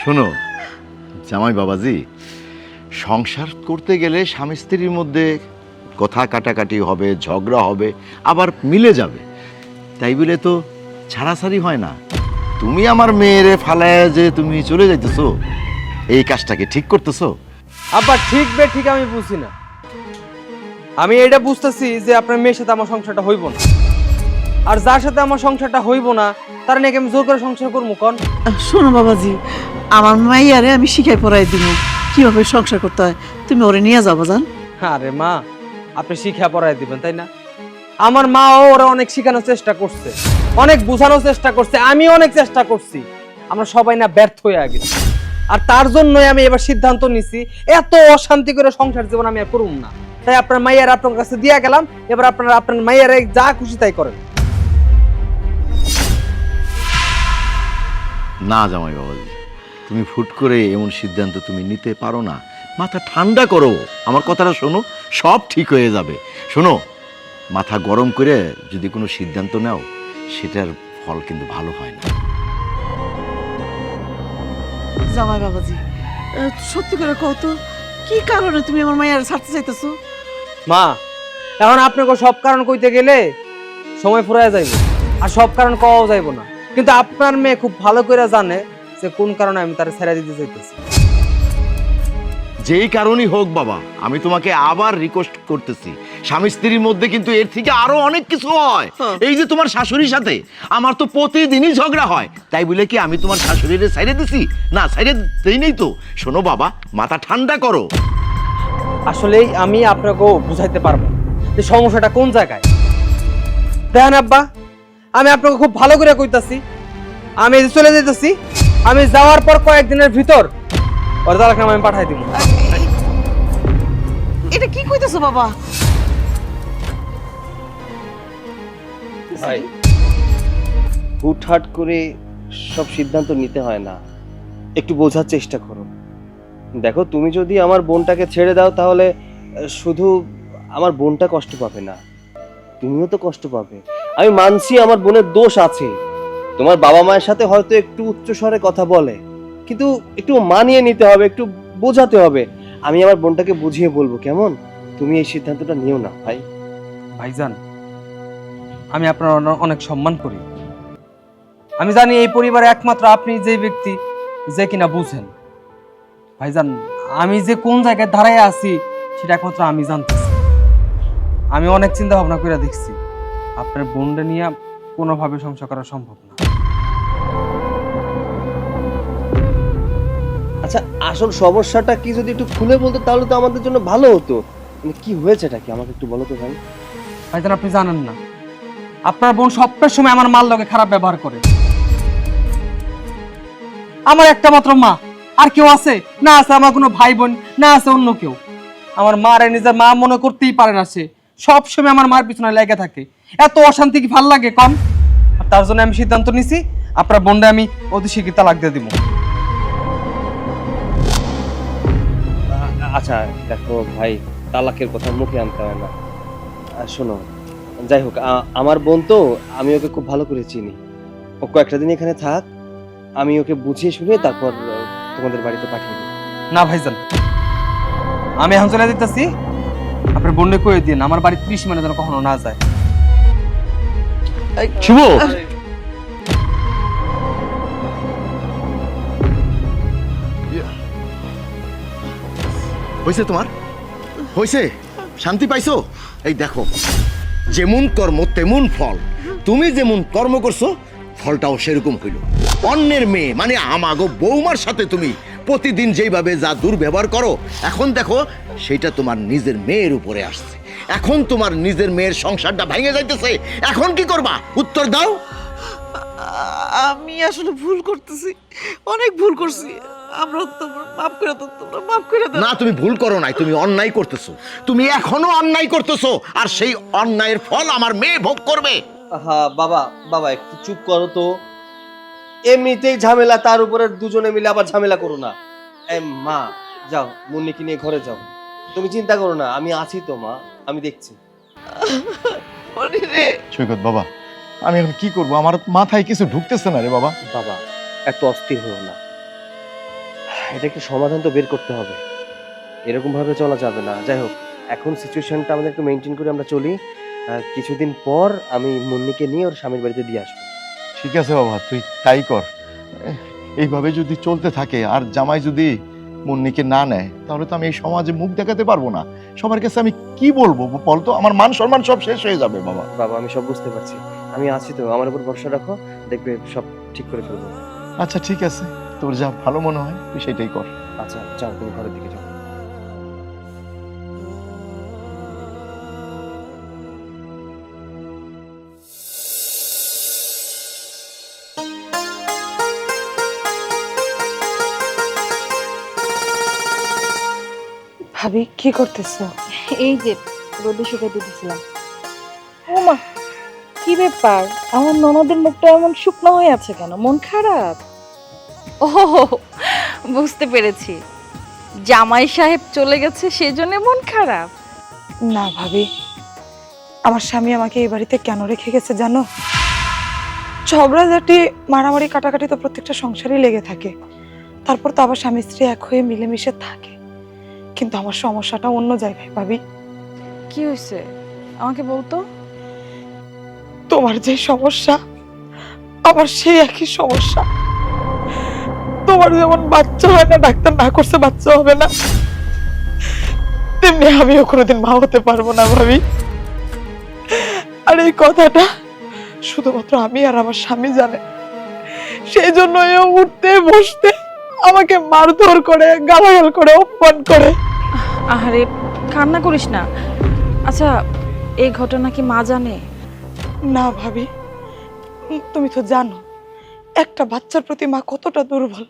শোনো জামাই বাবাজি, সংসার করতে গেলে স্বামী স্ত্রীর মধ্যে কথা কাটাকাটি হবে, ঝগড়া হবে, আবার মিলে যাবে। তাই বলে তো ছাড়াছাড়ি হয় না। তুমি আমার মেয়েরে ফালায় যে তুমি চলে যাইতেছো, এই কাজটাকে ঠিক করতেছো? আব্বা ঠিক ঠিক আমি বুঝি না। আমি এটা বুঝতেছি যে আপনার মেয়ের সাথে আমার সংসারটা হইব না, আর যার সাথে আমার সংসারটা হইব না তার নাকি আমি জোর করে সংসার করবো। কোন শোনো বাবাজি, আমার মাইয়ারে আমি শিখাই পড়াই দিব কিভাবে সংসার করতে হয়। তুমি ওরে নিয়ে যাবো জান। আরে মা, আপনি শিক্ষা পড়াই দিবেন তাই না? আমার মাও ওরা অনেক শেখানোর চেষ্টা করছে, অনেক বোঝানোর চেষ্টা করছে, আমি অনেক চেষ্টা করছি। আমরা সবাই না ব্যর্থ হয়ে গেছি, আর তার জন্যই আমি এবার সিদ্ধান্ত নিছি এত অশান্তি করে সংসার জীবন আমি আর করব না। তাই আপনার মাইয়ার আপনার কাছে দিয়ে গেলাম, এবার আপনারা আপনার মাইয়ার যা খুশি তাই করেন। না জামাই বাবাজি, তুমি ফুট করে এমন সিদ্ধান্ত তুমি নিতে পারো না। মাথা ঠান্ডা করো, আমার কথাটা শোনো, সব ঠিক হয়ে যাবে। শোনো, মাথা গরম করে যদি কোনো সিদ্ধান্ত নাও, সেটার ফল কিন্তু ভালো হয় না। জামাই বাবাজি, সত্যি করে কও তো, কি কারণে তুমি আমার মাইয়ারে ছাড়তে চাইতেছো? মা, এখন আপনাকে সব কারণ কইতে গেলে সময় ফুরায় যাইব, আর সব কারণ কওয়াও যাইব না। কিন্তু আপনার মেয়ে খুব ভালো করে জানে যে কোন কারণে আমি তার ছেড়ে দিতে চাইতেছি। যেই কারণই হোক বাবা, আমি তোমাকে আবার রিকোয়েস্ট করতেছি, স্বামী স্ত্রীর মধ্যে কিন্তু এর থেকে আরো অনেক কিছু হয়। এই যে তোমার শাশুড়ির সাথে আমার তো প্রতিদিনই ঝগড়া হয়, তাই বলে কি আমি তোমার শাশুড়ির ছাইড়ে দিছি? না, ছাইড়ে দেই নেই তো। শোনো বাবা, মাথা ঠান্ডা করো। আসলেই আমি আপনাকেও বুঝাইতে পারবো যে সমস্যাটা কোন জায়গায়। দেখেন আব্বা, আমি আপনাকে খুব ভালো করে কইতাছি, আমি এই যে চলে যেতেছি, আমি যাওয়ার পর কয়েকদিনের ভিতর ওর তালাকনামা আমি পাঠাই দিব। এটা কি কইতেছো বাবা? ভাই, হুটহাট করে সব সিদ্ধান্ত নিতে হয় না, একটু বোঝার চেষ্টা করো। দেখো, তুমি যদি আমার বোনটাকে ছেড়ে দাও তাহলে শুধু আমার বোনটা কষ্ট পাবে না, তুমিও তো কষ্ট পাবে। আমি মানছি আমার বোনের দোষ আছে, তোমার বাবা মায়ের সাথে হয়তো একটু উচ্চস্বরে কথা বলে, কিন্তু একটু মানিয়ে নিতে হবে, একটু বোঝাতে হবে। আমি আমার বোনটাকে বুঝিয়ে বলবো, কেমন? তুমি এই সিদ্ধান্তটা নিও না ভাই। ভাইজান, আমি আপনার অনেক সম্মান করি। আমি জানি এই পরিবারে একমাত্র আপনি যে ব্যক্তি যে কিনা বুঝেন। ভাইজান, আমি যে কোন জায়গায় দাঁড়ায় আছি সেটা একমাত্র আমি জানতেছি। আমি অনেক চিন্তা ভাবনা করে দেখছি, আপনার বোনটা নিয়ে কোনোভাবে সংসার করা সম্ভব না। আচ্ছা, আসল সমস্যাটা কি যদি একটু খুলে বলতো তাহলে তো আমাদের জন্য ভালো হতো। মানে কি হয়েছেটা কি, আমাকে একটু বলো তো ভাই। ভাইজান, আপনি জানেন না, আপনার বোন সবটার সময় আমার মার লগে খারাপ ব্যবহার করে। আমার একটা মাত্র মা, আর কেউ আছে? না আছে আমার কোনো ভাই বোন, না আছে অন্য কেউ। আমার মারে নিজের মা মনে করতেই পারে না, সে সব সময় আমার মার পিছনে লেগে থাকে। এত অশান্তি কি ভাল লাগে কম? আর তার জন্য আমি সিদ্ধান্ত নিছি আপনার বোনটা আমি অতি শীঘ্র তালাক দিয়ে দিব। আচ্ছা দেখো ভাই, তালাকের কথা মুখে আনতে হয় না। শোনো, যাই হোক, আমার বোন তো, আমি ওকে খুব ভালো করে চিনি। ও কয়েকটা দিন এখানে থাক, আমি ওকে বুঝিয়ে শুনিয়ে তারপর তোমাদের বাড়িতে পাঠিয়ে দেব। না ভাইজান, আমি এখন চলে দিতেছি, আপনার বোনকে কয়ে দিন আমার বাড়ি 30 মিনিট যেন কখনো না যায়। শুভ, হয়েছে তোমার? হয়েছে? শান্তি পাইছো? এই দেখো, যেমন কর্ম তেমন ফল। তুমি যেমন কর্ম করছো, ফলটাও সেরকম হইল। অন্যের মেয়ে মানে আমাগো বৌমার সাথে তুমি প্রতিদিন যেইভাবে যা দুর্ব্যবহার করো, এখন দেখো সেটা তোমার নিজের মেয়ের উপরে আসছে। এখন তোমার নিজের মেয়ের সংসারটা ভেঙে যাইতেছে, এখন কি করবা? উত্তর দাও। আমি আসলে ভুল করতেছি, অনেক ভুল করছি। আমরা তোমরা মাফ করে দাও, তোমরা মাফ করে দাও। না, তুমি ভুল করো নাই, তুমি অন্যায় করতেছো, তুমি এখনো অন্যায় করতেছো, আর সেই অন্যায়ের ফল আমার মেয়ে ভোগ করবে। হ্যাঁ বাবা, বাবা একটু চুপ করো তো। এমনিতেই ঝামেলা, তার উপরে দুজনে মিলে আবার ঝামেলা করো না। মা যাও, মুন্নিকে নিয়ে ঘরে যাও, তুমি চিন্তা করো না, আমি আছি তো মা, আমি দেখছি। মনি রে, সৈকত বাবা, আমি এখন কি করব? আমার মাথায় কিছু ঢুকতেছে না রে বাবা। বাবা এত অস্থির হও না, এটা একটু সমাধান তো বের করতে হবে, এরকম ভাবে চলা যাবে না। যাই হোক, এখন সিচুয়েশনটা আমাদের একটু মেনটেন করে আমরা চলি। কিছুদিন পর আমি মুন্নিকে নিয়ে ওর স্বামীর বাড়িতে দিয়ে আসবো। ঠিক আছে বাবা, তুই তাই কর। এইভাবে যদি চলতে থাকে আর জামাই যদি মুন্নিকে না নেয়, তাহলে তো আমি এই সমাজে মুখ দেখাতে পারবো না। সবার কাছে আমি কি বলবো বলতো? আমার মান সম্মান সব শেষ হয়ে যাবে বাবা। বাবা আমি সব বুঝতে পারছি, আমি আছি তো, আমার উপর ভরসা রাখো, দেখবে সব ঠিক করে ফেলবো। আচ্ছা ঠিক আছে, তোর যা ভালো মনে হয় তুই সেটাই কর। আচ্ছা যাও, তুমি ঘরের দিকে যাও। ভাবি কি করতেছো? এই যে রোদে শুকাইতে দিছিলাম। ও মা, কি ব্যাপার? আমার ননদের মুখটা এমন শুকনো হয়ে আছে কেন? মন খারাপ? ও বুঝতে পেরেছি, জামাই সাহেব চলে গেছে সেজন্য মন খারাপ। না ভাবি, আমার স্বামী আমাকে এই বাড়িতে কেন রেখে গেছে জানো? ঝগড়াঝাটি, মারামারি, কাটাকাটি তো প্রত্যেকটা সংসারেই লেগে থাকে, তারপর তো আবার স্বামী স্ত্রী এক হয়ে মিলেমিশে থাকে। কিন্তু আমার সমস্যাটা অন্য জায়গায় ভাবি। কি হয়েছে আমাকে বলতো? তোমার যে সমস্যা আমার সেই একই সমস্যা। তোমার যেমন বাচ্চা হয় না, ডাক্তার না করছে বাচ্চা হবে না, তেমনি আমিও কোনোদিন মা হতে পারবো না ভাবি। আর এই কথাটা শুধুমাত্র আমি আর আমার স্বামী জানে, সেই জন্য উঠতে বসতে আমাকে মারধর করে, গালাগাল করে, অপমান করে। আরে কান্না করিস না। আচ্ছা, এই ঘটনা কি মা জানে? না ভাবি, তুমি তো জানো একটা বাচ্চার প্রতি মা কতটা দুর্বল।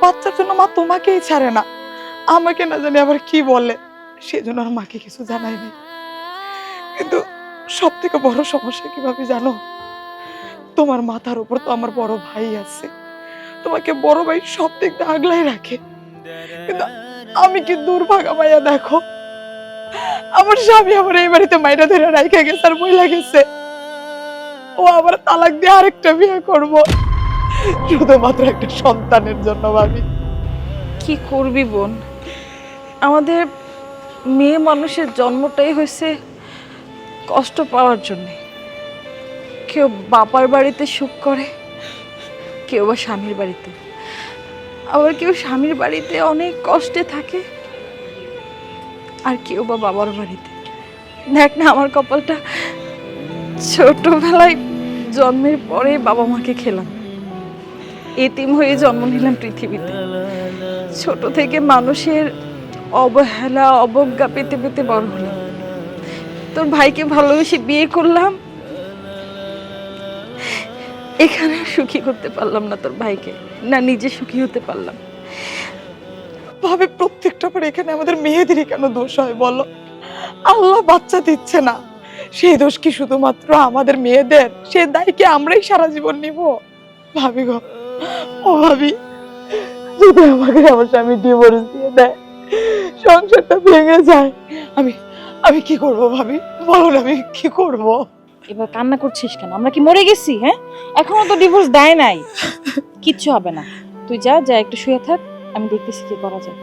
বাচ্চার জন্য মা তোমাকেই ছাড়ে না, আমাকে না জানি আবার কি বলে, সেজন্য আর মাকে কিছু জানাই নাই। কিন্তু সব থেকে বড় সমস্যা কিভাবে জানো? তোমার মাথার উপর তো আমার বড় ভাই আছে, তোমাকে বড় ভাই সব দিক দিয়ে আগলাই রাখে। কিন্তু আমি কি দুর্ভাগা মাইয়া দেখো, আমার স্বামী আমার এই বাড়িতে মাইরা ধরে রাইখা গেছে আর বইলা গেছে ও আবার তালাক দিয়ে আরেকটা বিয়ে করব, শুধুমাত্র একটা সন্তানের জন্য। ভাবি কি করবি বোন, আমাদের মেয়ে মানুষের জন্মটাই হয়েছে কষ্ট পাওয়ার জন্য। কেউ বাবার বাড়িতে সুখ করে, কেউ বা স্বামীর বাড়িতে, আবার কেউ স্বামীর বাড়িতে অনেক কষ্টে থাকে, আর কেউ বা বাবার বাড়িতে। দেখ না আমার কপালটা, ছোটবেলায় জন্মের পরে বাবা মাকে খেলাম, এতিম হয়ে জন্ম নিলাম পৃথিবীতে। ছোট থেকে মানুষের অবহেলা, অবজ্ঞা পেতে পেতে বড় হলাম। তোর ভাইকে ভালোবেসে বিয়ে করলাম, এখানে সুখী করতে পারলাম না তোর ভাইকে, না নিজে সুখী হতে পারলাম। ভাবে প্রত্যেকটা পর এখানে আমাদের মেয়েদেরই কেন দোষ হয় বলো? আল্লাহ বাচ্চা দিচ্ছে না, সেই দোষ কি শুধুমাত্র আমাদের মেয়েদের? সে দায় কি আমরাই সারা জীবন নিব? ভাবি গো, ও ভাবি, যদি আমাকে আমার স্বামী ডিভোর্স দিয়ে দেয়, সংসারটা ভেঙে যায়, আমি আমি কি করব ভাবি? বলো না, আমি কি করব? এবার কান্না করছিস কেন? আমরা কি মরে গেছি? হ্যাঁ, এখনো তো ডিভোর্স দেয় নাই, কিচ্ছু হবে না। তুই যা যা একটু শুয়ে থাক, আমি দেখতেছি কি করা যায়।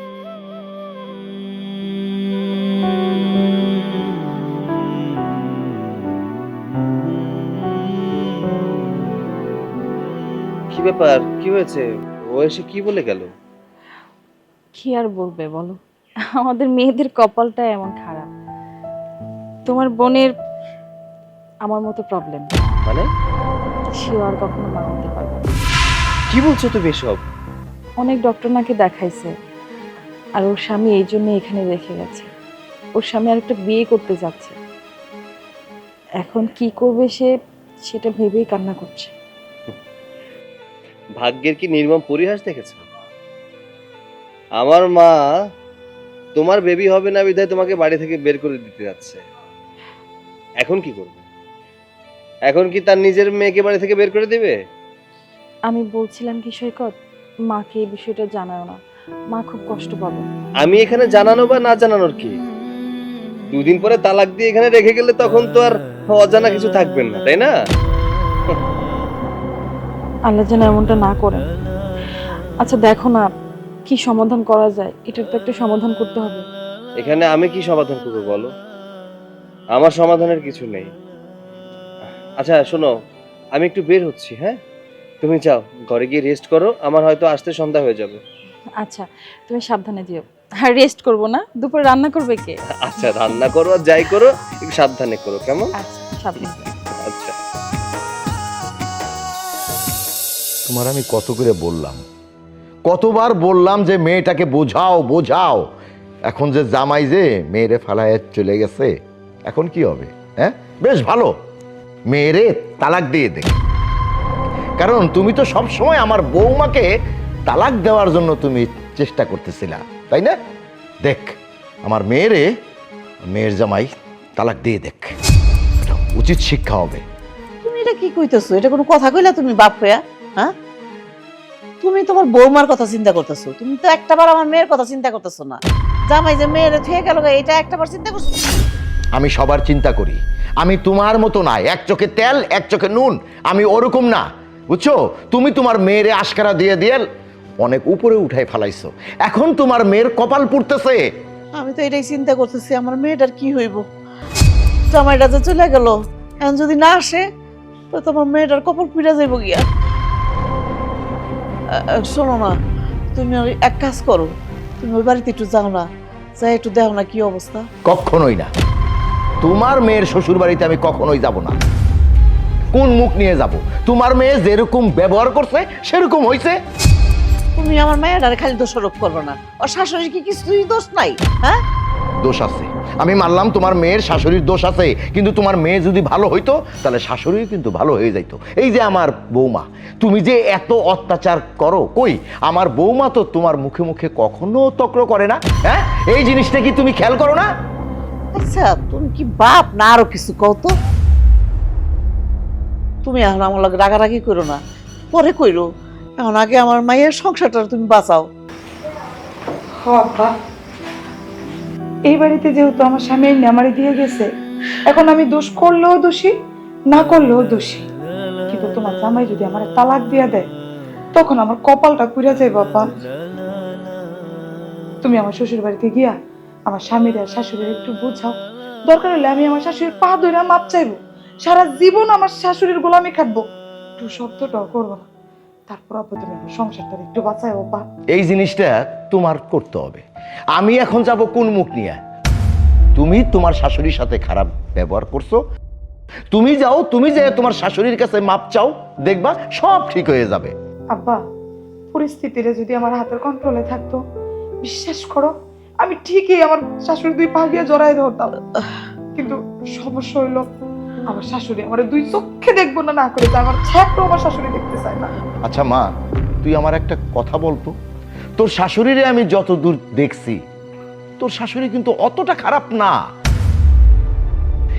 কি ব্যাপার, কি হয়েছে? ও এসে কি বলে গেল? কি আর বলবে বলো, আমাদের মেয়েদের কপালটা এমন খারাপ। তোমার বোনের আমার মতো প্রবলেম, মানে সেও আর কখনো মা হতে পারবে না। কি বলছো তুমি এসব? অনেক ডক্টর নাকি দেখাইছে, আর ওর স্বামী এই জন্য এখানে রেখে গেছে। ওর স্বামী আরেকটা বিয়ে করতে যাচ্ছে, এখন কি করবে সে, সেটা ভেবেই কান্না করছে। ভাগ্যের কি নির্মম পরিহাস দেখেছ? আমার মা তোমার বেবি হবে না বিধায় তোমাকে বাড়ি থেকে বের করে দিতে যাচ্ছে। এখন কি করবে? এখন কি তার নিজের মেয়েকে বাড়ি থেকে বের করে দিবে? আমি বলছিলাম কি সৈকত, মাকে এই বিষয়টা জানাও না, মা খুব কষ্ট পাবে। আমি এখানে জানানো বা না জানানোর কি? দুদিন পরে তালাক দিয়ে এখানে রেখে গেলে তখন তো আর অজানা কিছু থাকবে না, তাই না? আল্লাহ যেন এমনটা না করেন। আচ্ছা দেখো না কি সমাধান করা যায়, এটার তো একটা সমাধান করতে হবে। এখানে আমি কি সমাধান করবো বলো? আমার সমাধানের কিছু নেই। আচ্ছা শোনো, আমি একটু বের হচ্ছি, হ্যাঁ? তুমি যাও ঘরে গিয়ে রেস্ট করো, আমার হয়তো আসতে সন্ধ্যা হয়ে যাবে। আচ্ছা তুমি সাবধানে যেও। আর রেস্ট করবো না, দুপুরে রান্না করবে কে? আচ্ছা রান্না করো আর যাই করো একটু সাবধানে করো, কেমন? আচ্ছা সাবধানে। আচ্ছা। তোমার আমি কত করে বললাম, কতবার বললাম যে মেয়েটাকে বোঝাও বোঝাও। এখন যে জামাই যে মেয়েরে ফালায় চলে গেছে, এখন কি হবে? হ্যাঁ, বেশ ভালো, মেয়েরে তালাক দিয়ে দে। কারণ তুমি তো সব সময় আমার বৌমাকে তালাক দেওয়ার জন্য তুমি চেষ্টা করতেছিলা, তাই না? দেখ আমার মেয়ের জামাই তালাক দিয়ে দেখ, এটা উচিত শিক্ষা হবে। তুমি এটা কি কইতেছো? এটা কোনো কথা কইলা তুমি বাপ হইয়া? হ্যাঁ, তুমি তোমার বৌমার কথা চিন্তা করতেছো, তুমি তো একটাবার আমার মেয়ের কথা চিন্তা করতেছো না। জামাই যে মেয়েরে থুয়ে গেল, এটা একটাবার চিন্তা করছো? আমি সবার চিন্তা করি, আমি তোমার মতো না, এক চোখে তেল এক চোখে নুন, আমি ওরকম না, বুঝছো? তুমি তোমার মেয়েরে আশকারা দিয়ে দিয়ে অনেক উপরে উঠাই ফেলাইছো, এখন তোমার মেয়ের কপাল পুড়তেছে। আমি তো এটাই চিন্তা করতেছি, আমার মেয়েটার কি হইব। জামাইটা যে চলে গেল, এখন যদি না আসে তো তোমার মেয়েটার কপাল পুড়ে যাইব গিয়া। শোনো না, তুমি এক কাজ করো, তুমি ওই বাড়িতে একটু যাও না, যাই একটু দেখো না কি অবস্থা। কখনোই না, তোমার মেয়ের শ্বশুর বাড়িতে আমি কখনোই যাব না। কোন মুখ নিয়ে যাব? তোমার মেয়ে যেরকম ব্যবহার করছে সেরকম হইছে। তুমি আমার মেয়েটারে খালি দোষারোপ করবে না, ওর শাশুড়ির কি কিছুই দোষ নাই? হ্যাঁ, দোষ আছে, আমি মানলাম তোমার মেয়ের শাশুড়ির দোষ আছে, কিন্তু তোমার মেয়ে যদি ভালো হইতো তাহলে শাশুড়ি কিন্তু ভালো হয়ে যাইতো। এই যে আমার বৌমা, তুমি যে এত অত্যাচার করো, কই আমার বৌমা তো তোমার মুখে মুখে কখনো তক্র করে না। হ্যাঁ, এই জিনিসটা কি তুমি খেয়াল করো না? আচ্ছা তুমি কি বাপ না আরো কিছু কও তো? তুমি এখন আমার লগে রাগারাগি করো না, পরে কইরো। এখন আগে আমার মায়ের সংসারটা তুমি বাঁচাও। বাবা, এই বাড়িতে যেহেতু আমার স্বামী আমারে দিয়ে গেছে, এখন আমি দোষ করলেও দোষী, না করলেও দোষী। কিন্তু তোমার জামাই যদি আমার তালাক দিয়ে দেয়, তখন আমার কপালটা পুড়ে যায়। বাবা, তুমি আমার শ্বশুর বাড়িতে গিয়া আমার স্বামীর আর শাশুড়ির একটু বুঝাও। দরকার হলে আমি আমার শাশুড়ির পা ধরে মাপ চাইবো, সারা জীবন আমার শাশুড়ির গোলামি খাটবো, একটু শব্দটাও করবো না। তারপর আপু তুমি আমার সংসারটা একটু বাঁচাই বাবা। এই জিনিসটা তোমার করতে হবে। আমি এখন যাব কোন মুখ নিয়ে? তুমি তোমার শাশুড়ির সাথে খারাপ ব্যবহার করছো, তুমি যাও, তুমি যে তোমার শাশুড়ির কাছে মাপ চাও, দেখবা সব ঠিক হয়ে যাবে। আব্বা, পরিস্থিতিটা যদি আমার হাতের কন্ট্রোলে থাকতো, বিশ্বাস করো আমি ঠিকই আমার শাশুড়ি দুই পা গিয়ে জড়াই ধরতাম। কিন্তু সমস্যা হইলো আমার শাশুড়ি আমার দুই চোখে দেখবো না, না করে আমার ছাপটাও আমার শাশুড়ি দেখতে চায় না। আচ্ছা মা, তুই আমার একটা কথা বলতো, তোর শাশুড়িরে আমি যত দূর দেখছি, তোর শাশুড়ি কিন্তু অতটা খারাপ না,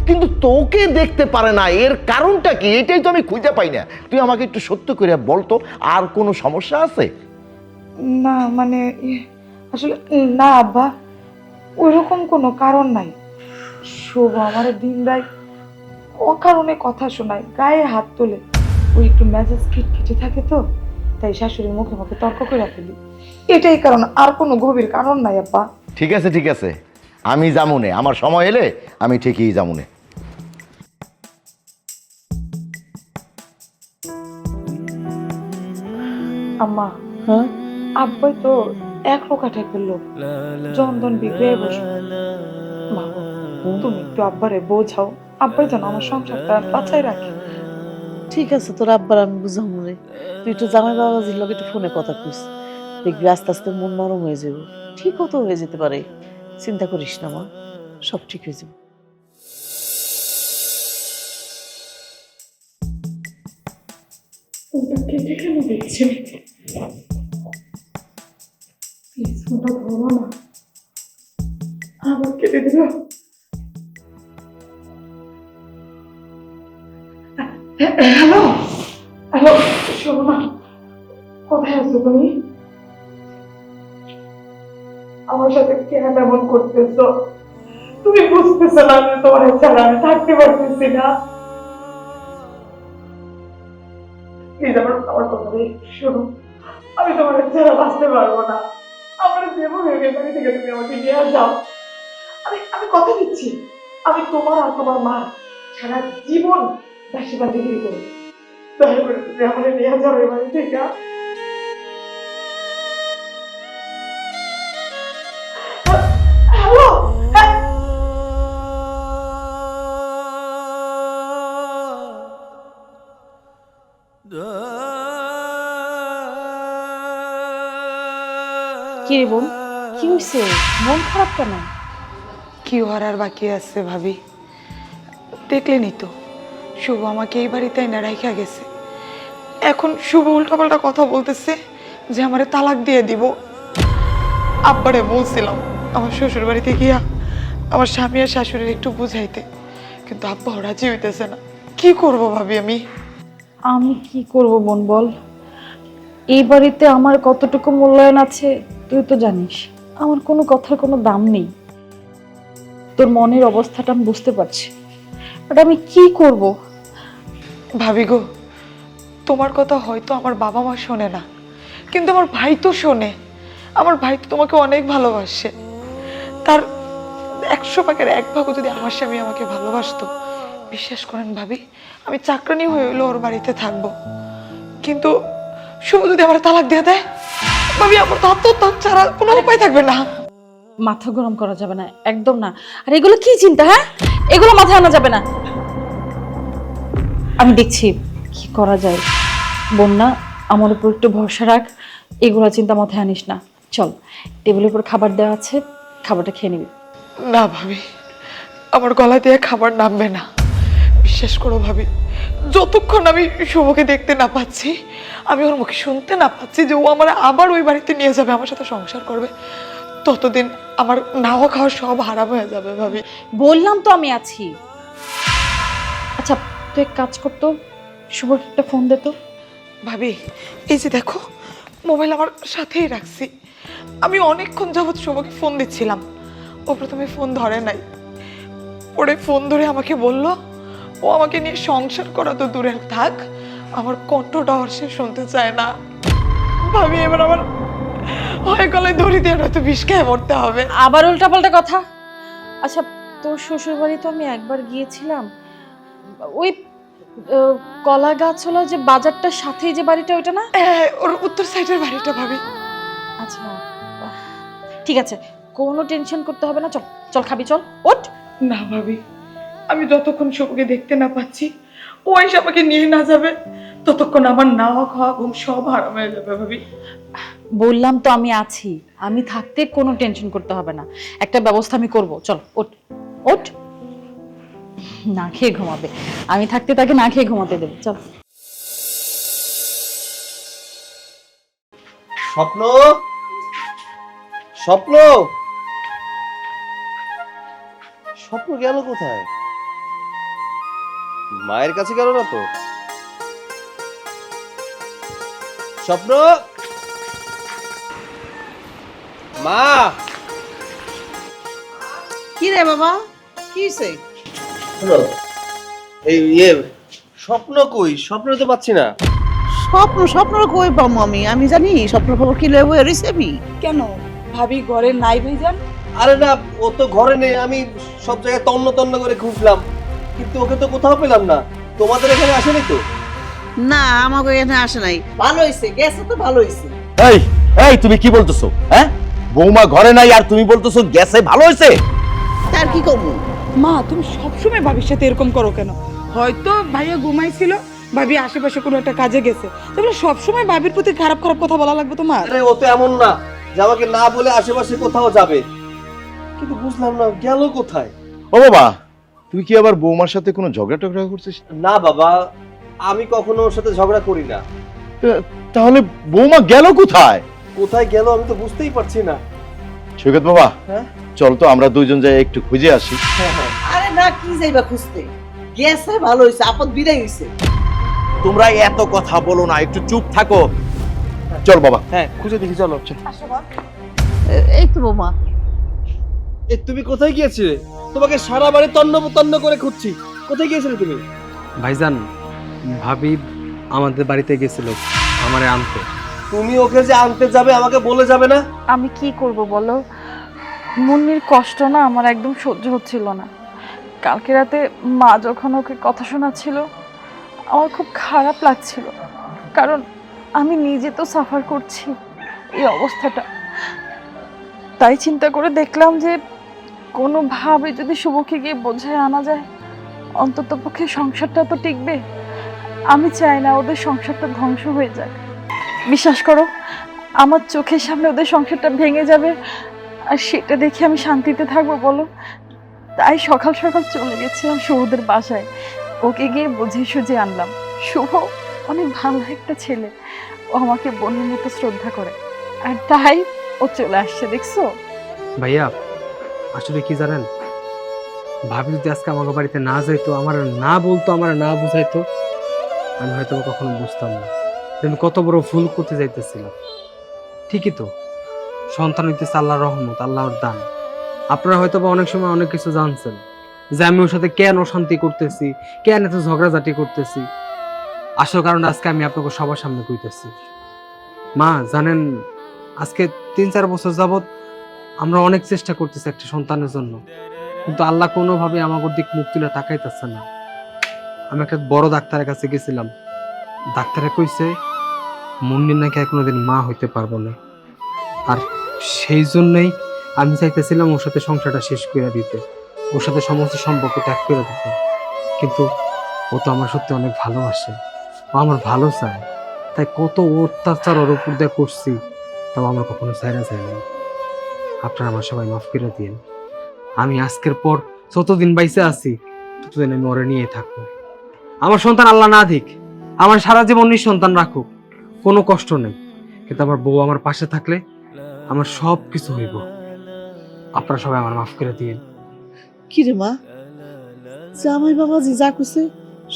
কিন্তু তোকে দেখতে পারে না, এর কারণটা কি? এটাই তো আমি খুঁজে পাই না। তুই আমাকে একটু সত্য করে বলতো, আর কোনো সমস্যা আছে? না মানে আসলে না আব্বা, ওইরকম কোনো কারণ নাই। শুভ আমার দিন রাত অকারণে কথা শোনায়, গায়ে হাত তোলে, ওই একটু মেজাজ খিটখিটে থাকে তো, তাই শাশুড়ির মুখে মুখে তর্ক করে ফেলি, এটাই কারণ, আর কোনো গভীর কারণ নাই আব্বা। ঠিক আছে ঠিক আছে, আমি যামুনে, আমার সময় এলে আমি ঠিকই যামুনে। আম্মা, হ্যাঁ, আব্বাই তো এক রোকা টাইপের লোক, জনদন বিগড়ে বসে। মা গো, তুমি একটু আব্বারে বোঝাও, আব্বাই যেন আমার সংসারটা বাঁচাই রাখে। ঠিক আছে, তোর আব্বার আমি বুঝাবো রে। তুই একটু জামাই বাবাজির লগে একটু ফোনে কথা কইস, দেখবি আস্তে আস্তে মন নরম হয়ে যাবে, ঠিকও তো হয়ে যেতে পারে। চিন্তা করিস না মা, সব ঠিক হয়ে যাবে। কেটে কেন দিচ্ছেন? প্লিজ ফোনটা ধরো না, আবার কেটে দিল। হ্যালো হ্যালো, শোনো না, কোথায় আছো তুমি? আমার সাথে কেন এমন করতেছো? তুমি বুঝতেছো না যে তোমার ছাড়া আমি থাকতে পারতেছি না। প্লিজ আমার কথা শোনো, আমি তোমার ছাড়া বাঁচতে পারবো না। আমার যেভাবে বাড়ি থেকে তুমি আমাকে নিয়ে যাও, আমি কথা দিচ্ছি, আমি তোমার আর তোমার মা সারা জীবন দাসী বান্দিগিরি করবো। দয়া করে তুমি আমাকে নিয়ে যাও এই বাড়ি থেকে। হ্যালো, কি রে বোন, কি হয়েছে? মন খারাপ কেন? কি হওয়ার আর বাকি আছে ভাবি? দেখলেনি তো, শুভ আমাকে এই বাড়িতে এনে রাইখা গেছে। এখন শুভ উল্টাপাল্টা কথা বলতেছে যে আমারে তালাক দিয়ে দিব। আব্বারে বলছিলাম আমার শ্বশুর বাড়িতে গিয়া আমার স্বামী আর শাশুড়ির একটু বুঝাইতে, কিন্তু আব্বা রাজি হইতেছে না। কি করব ভাবি আমি? আমি কি করব বোন বল? এই বাড়িতে আমার কতটুকু মূল্যায়ন আছে তুই তো জানিস। আমার কোনো কথার কোনো দাম নেই। তোর মনের অবস্থাটা আমি বুঝতে পারছি, বাট আমি কি করব? ভাবি গো, তোমার কথা হয়তো আমার বাবা মা শোনে না, কিন্তু আমার ভাই তো শোনে। আমার ভাই তো তোমাকে অনেক ভালোবাসে। তার 100 ভাগের 1 ভাগও যদি আমার স্বামী আমাকে ভালোবাসতো, বিশ্বাস করেন ভাবি, আমি চাকরানি হয়ে হইলো ওর বাড়িতে থাকবো। কিন্তু শুভ যদি আমার তালাক দিয়ে দেয়, ভাবি আমার তো আত্মহত্যা ছাড়া কোনো উপায় থাকবে না। মাথা গরম করা যাবে না, একদম না। আর এগুলো কি চিন্তা? হ্যাঁ, এগুলো মাথায় আনা যাবে না। আমি দেখছি কি করা যায়। বন্যা, আমার উপর একটু ভরসা রাখ, এগুলো চিন্তা মাথায় আনিস না। চল, টেবিলের উপর খাবার দেওয়া আছে, খাবারটা খেয়ে নিবি। না ভাবি, আমার গলা দিয়ে খাবার নামবে না। বিশ্বাস করো ভাবি, যতক্ষণ আমি শুভকে দেখতে না পাচ্ছি, আমি ওর মুখে শুনতে না পাচ্ছি যে ও আমার আবার ওই বাড়িতে নিয়ে যাবে, আমার সাথে সংসার করবে, ততদিন আমার নাওয়া খাওয়া সব হারাম হয়ে যাবে ভাবি। বললাম তো আমি আছি। আচ্ছা, তুই এক কাজ করতো, শুভর একটা ফোন দে তো। ভাবি, এই যে দেখো, মোবাইল আমার সাথেই রাখছি। আমি অনেকক্ষণ যাবৎ শুভকে ফোন দিচ্ছিলাম, ও প্রথমে ফোন ধরে নাই। পরে ফোন ধরে আমাকে বলল ও আমাকে নিয়ে সংসার করা তো দূরের থাক, আমার কণ্ঠটাও আর সে শুনতে চায় না। ভাবি, এবার আমার হয় গলায় দড়ি দিয়ে হয়তো বিষ খেয়ে মরতে হবে। আবার উল্টাপাল্টা কথা। আচ্ছা, তোর শ্বশুর বাড়ি তো আমি একবার গিয়েছিলাম, ওই কলা গাছ হলো যে বাজারটার সাথেই যে বাড়িটা, ওইটা না? ওর উত্তর সাইডের বাড়িটা ভাবি। আচ্ছা, ঠিক আছে, কোনো টেনশন করতে হবে না। চল চল, খাবি, চল ওঠ। না ভাবি, আমি যতক্ষণ শুভকে দেখতে না পাচ্ছি, ও এসে আমাকে নিয়ে না যাবে, ততক্ষণ আমার নাওয়া খাওয়া ঘুম সব হারাম হয়ে যাবে ভাবি। বললাম তো আমি আছি, আমি থাকতে কোনো টেনশন করতে হবে না, একটা ব্যবস্থা আমি করব। চল ওঠ ওঠ। না খেয়ে ঘুমাবে, আমি থাকতে তাকে না খেয়ে ঘুমাতে দেবো। চল। স্বপ্ন, স্বপ্ন, স্বপ্ন গেল কোথায়? মায়ের কাছে গেল না তো? স্বপ্ন, মা। কি রে বাবা, কি হয়েছে? হ্যালো, এই স্বপ্ন কই? স্বপ্ন তো পাচ্ছি না। স্বপ্ন কই পাবো আমি? আমি জানি স্বপ্ন খবর কি লয়ে বয়ে রইছে আমি। কেন ভাবি, ঘরে নাই ভাইজান? আরে না, ও তো ঘরে নেই। আমি সব জায়গায় তন্ন তন্ন করে খুঁজলাম, কিন্তু ওকে তো কোথাও পেলাম না। তোমাদের এখানে আসেনি তো? না, আমাকে এখানে আসে নাই। ভালো হইছে, গেছে তো ভালো হইছে। এই এই তুমি কি বলতেছো? হ্যাঁ, বৌমা ঘরে নাই আর তুমি বলতেছো গেছে ভালো হয়েছে? তার কি করবো? মা, তুমি সবসময় ভাবির সাথে এরকম করো কেন? হয়তো ভাইয়া ঘুমাইছিল, ভাবি আশেপাশে কোনো একটা কাজে গেছে, তাহলে সবসময় ভাবির প্রতি খারাপ খারাপ কথা বলা লাগবে তোমার? আরে ও তো এমন না যে আমাকে না বলে আশেপাশে কোথাও যাবে, কিন্তু বুঝলাম না গেল কোথায়। ও বাবা, তুই কি আবার বৌমার সাথে কোনো ঝগড়া টগড়া করছিস? না বাবা, আমি কখনো ওর সাথে ঝগড়া করি না। তাহলে বৌমা গেল কোথায়? কোথায় গেল আমি তো বুঝতেই পারছি না। সৈকত বাবা, হ্যাঁ? চল তো আমরা দুইজন যাই একটু খুঁজে আসি। আরে না, কি যাইবা খুঁজতে? গেছে ভালো হইছে, আপদ বিদায় হইছে। তোমরা এত কথা বলো না, একটু চুপ থাকো। চল বাবা। হ্যাঁ, খুঁজে দেখি, চলো। এই তো বৌমা। এই তুমি কোথায় গিয়েছিলে? তোমাকে সারা বাড়ি তন্ন তন্ন করে খুঁজছি। কোথায় গিয়েছিলে তুমি? ভাইজান, ভাবি আমাদের বাড়িতে গেছিল আমারে আনতে। তুমি ওকে যে আনতে যাবে আমাকে বলে যাবে না? আমি কি করব বলো, মুন্নির কষ্ট না আমার একদম সহ্য হচ্ছিল না। কালকে রাতে মা যখন ওকে কথা শোনাচ্ছিল আমার খুব খারাপ লাগছিল, কারণ আমি নিজে তো সাফার করছি এই অবস্থাটা। তাই চিন্তা করে দেখলাম যে কোনোভাবে যদি শুভকে গিয়ে বোঝায় আনা যায়, অন্তত পক্ষে সংসারটা তো টিকবে। আমি চাই না ওদের সংসারটা ধ্বংস হয়ে যাক। বিশ্বাস করো, আমার চোখের সামনে ওদের সংসারটা ভেঙে যাবে, আর সেটা দেখে আমি শান্তিতে থাকবো বলো? তাই সকাল সকাল চলে গেছিলাম শুভদের বাসায়, ওকে গিয়ে বুঝিয়ে সুঝিয়ে আনলাম। শুভ অনেক ভালো একটা ছেলে, ও আমাকে বোনের মতো শ্রদ্ধা করে, আর তাই ও চলে আসছে, দেখছো? ভাইয়া, আসলে কি জানেন, ভাবি যদি আজকে আমার বাড়িতে না যাইতো, আমার না বলতো, আমার না বুঝাইতো, আমি হয়তো কখনো বুঝতাম না যে আমি কত বড় ভুল করতে যাইতেছিলাম। ঠিকই তো, সন্তান হইতেছে আল্লাহর রহমত, আল্লাহর দান। আপনারা হয়তো বা অনেক সময় অনেক কিছু জানছেন যে আমি ওর সাথে কেন অশান্তি করতেছি, কেন এত ঝগড়াঝাটি করতেছি। আসল কারণ আজকে আমি আপনাকে সবার সামনে কইতেছি। মা জানেন, আজকে 3-4 বছর যাবত আমরা অনেক চেষ্টা করতেছি একটা সন্তানের জন্য, কিন্তু আল্লাহ কোনোভাবে আমাদের দিক মুখ তুলে তাকাইতেছে না। আমি একটা বড় ডাক্তারের কাছে গেছিলাম, ডাক্তারে কইছে মুন্নির নাকি আর কোনোদিন মা হইতে পারবো না। আর সেই জন্যই আমি চাইতেছিলাম ওর সাথে সংসারটা শেষ করে দিতে, ওর সাথে সমস্ত সম্পর্ক ত্যাগ করে দিতে। কিন্তু ও তো আমার সত্যি অনেক ভালোবাসে, ও আমার ভালো চায়, তাই কত অত্যাচার ওর উপর দিয়ে করছি, তাও আমার কখনো চাইরা যায়নি। আপনারা আমার সবাই মাফ করে দিন। আমি আজকের পর যতদিন বাইসে আছি ততদিন আমি ওরে নিয়ে থাকবো। আমার সন্তান আল্লাহ না দিক, আমার সারা জীবন নিঃসন্তান রাখুক, কোনো কষ্ট নেই, কিন্তু আমার বউ আমার পাশে থাকলে আমার সব কিছু হইব। আপনারা সবাই আমার মাফ করে দিন। কি রে মা, জামাই বাবাজি যা কইছে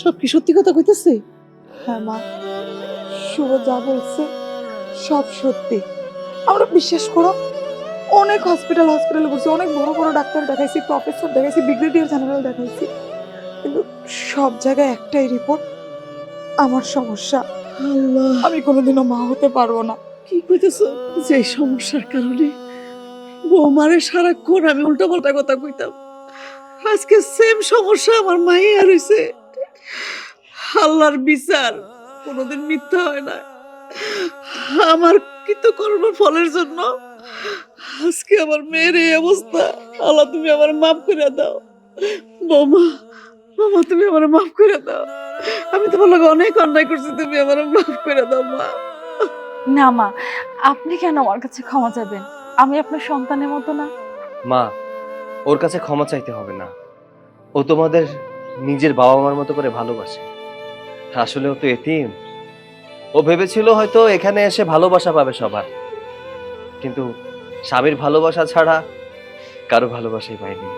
সব কি সত্যি কথা কইতেছে? হ্যাঁ মা, শুভ যা বলছে সব সত্যি। আমরা বিশ্বাস করো, অনেক হসপিটালে বসে অনেক বড় বড় ডাক্তার দেখাইছি, প্রফেসর দেখাইছি, ব্রিগেডিয়ার জেনারেল দেখাইছি, কিন্তু সব জায়গায় একটাই রিপোর্ট, আমার সমস্যা, আল্লাহ, আমি কোনোদিনও মা হতে পারবো না। কি কইতেছ? যে সমস্যার কারণে বৌমারে সারাক্ষণ আমি উল্টো পাল্টা কথা কইতাম, আজকে সেম সমস্যা আমার মাইয়া রইছে। আল্লাহর বিচার কোনোদিন মিথ্যা হয় না। আমার কৃতকর্ম ফলের জন্য আজকে আমার মেয়ের এই অবস্থা। আল্লাহ, তুমি আমার মাফ করে দাও। বৌমা, মামা, তুমি আমার মাফ করে দাও। আমি তোমার লগে অনেক অন্যায় করছি, তুমি আমার মাফ করে দাও মা। না মা, আপনি কেন আমার কাছে ক্ষমা চাইবেন? আমি আপনার সন্তানের মতো না? মা, ওর কাছে ক্ষমা চাইতে হবে না। ও তোমাদের নিজের বাবা মার মতো করে ভালোবাসে। আসলে ও তো এতিম। ও ভেবেছিল হয়তো এখানে এসে ভালোবাসা পাবে সবার, কিন্তু স্বামীর ভালোবাসা ছাড়া কারো ভালোবাসাই পায়নি।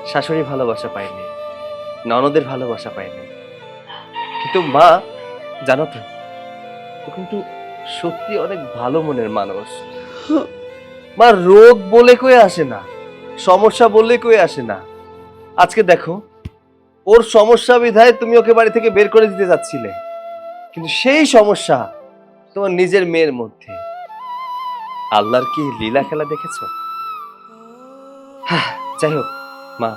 শাশুড়ির ভালোবাসা পায়নি, ননদের ভালোবাসা পায়নি। কিন্তু মা, জানো তো, ও কিন্তু সত্যি অনেক ভালো মনের মানুষ। মা, রোগ বলে কয়ে আসে না, সমস্যা বললে কয়ে আসে না। আজকে দেখো, ওর সমস্যা বিধায় তুমি ওকে বাড়ি থেকে বের করে দিতে যাচ্ছিলে, কিন্তু সেই সমস্যা তোমার নিজের মেয়ের মধ্যে। আল্লাহর কি লীলা খেলা দেখেছো? যাই হোক মা,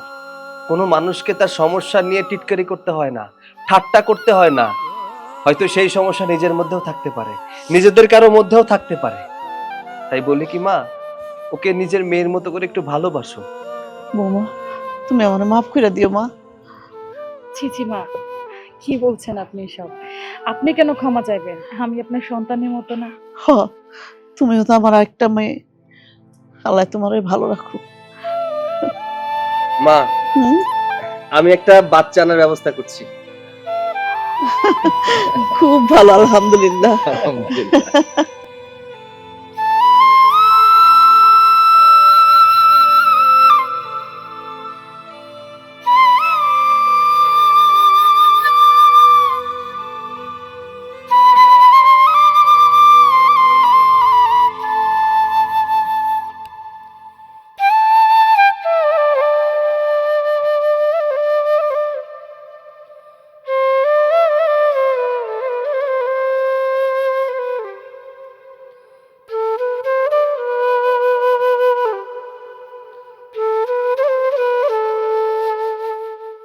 কোনো মানুষকে তার সমস্যা নিয়ে টিটকারি করতে হয় না, ঠাট্টা করতে হয় না। হয়তো সেই সমস্যা নিজের মধ্যেও থাকতে পারে, নিজেদের কারো মধ্যেও থাকতে পারে। তাই বলি কি মা, ওকে নিজের মেয়ের মতো করে একটু ভালোবাসো। বৌমা, তুমি আমার মাফ করে দিও মা। ছি ছি মা, কি বলছেন আপনি সব? আপনি কেন ক্ষমা চাইবেন? আমি আপনার সন্তানের মতো না? হ, তুমিও তো আমার একটা মেয়ে। আল্লাহ তোমারে ভালো রাখো। মা, হুম? আমি একটা বাচ্চা আনার ব্যবস্থা করছি। খুব ভালো, আলহামদুলিল্লাহ। আলহামদুলিল্লাহ।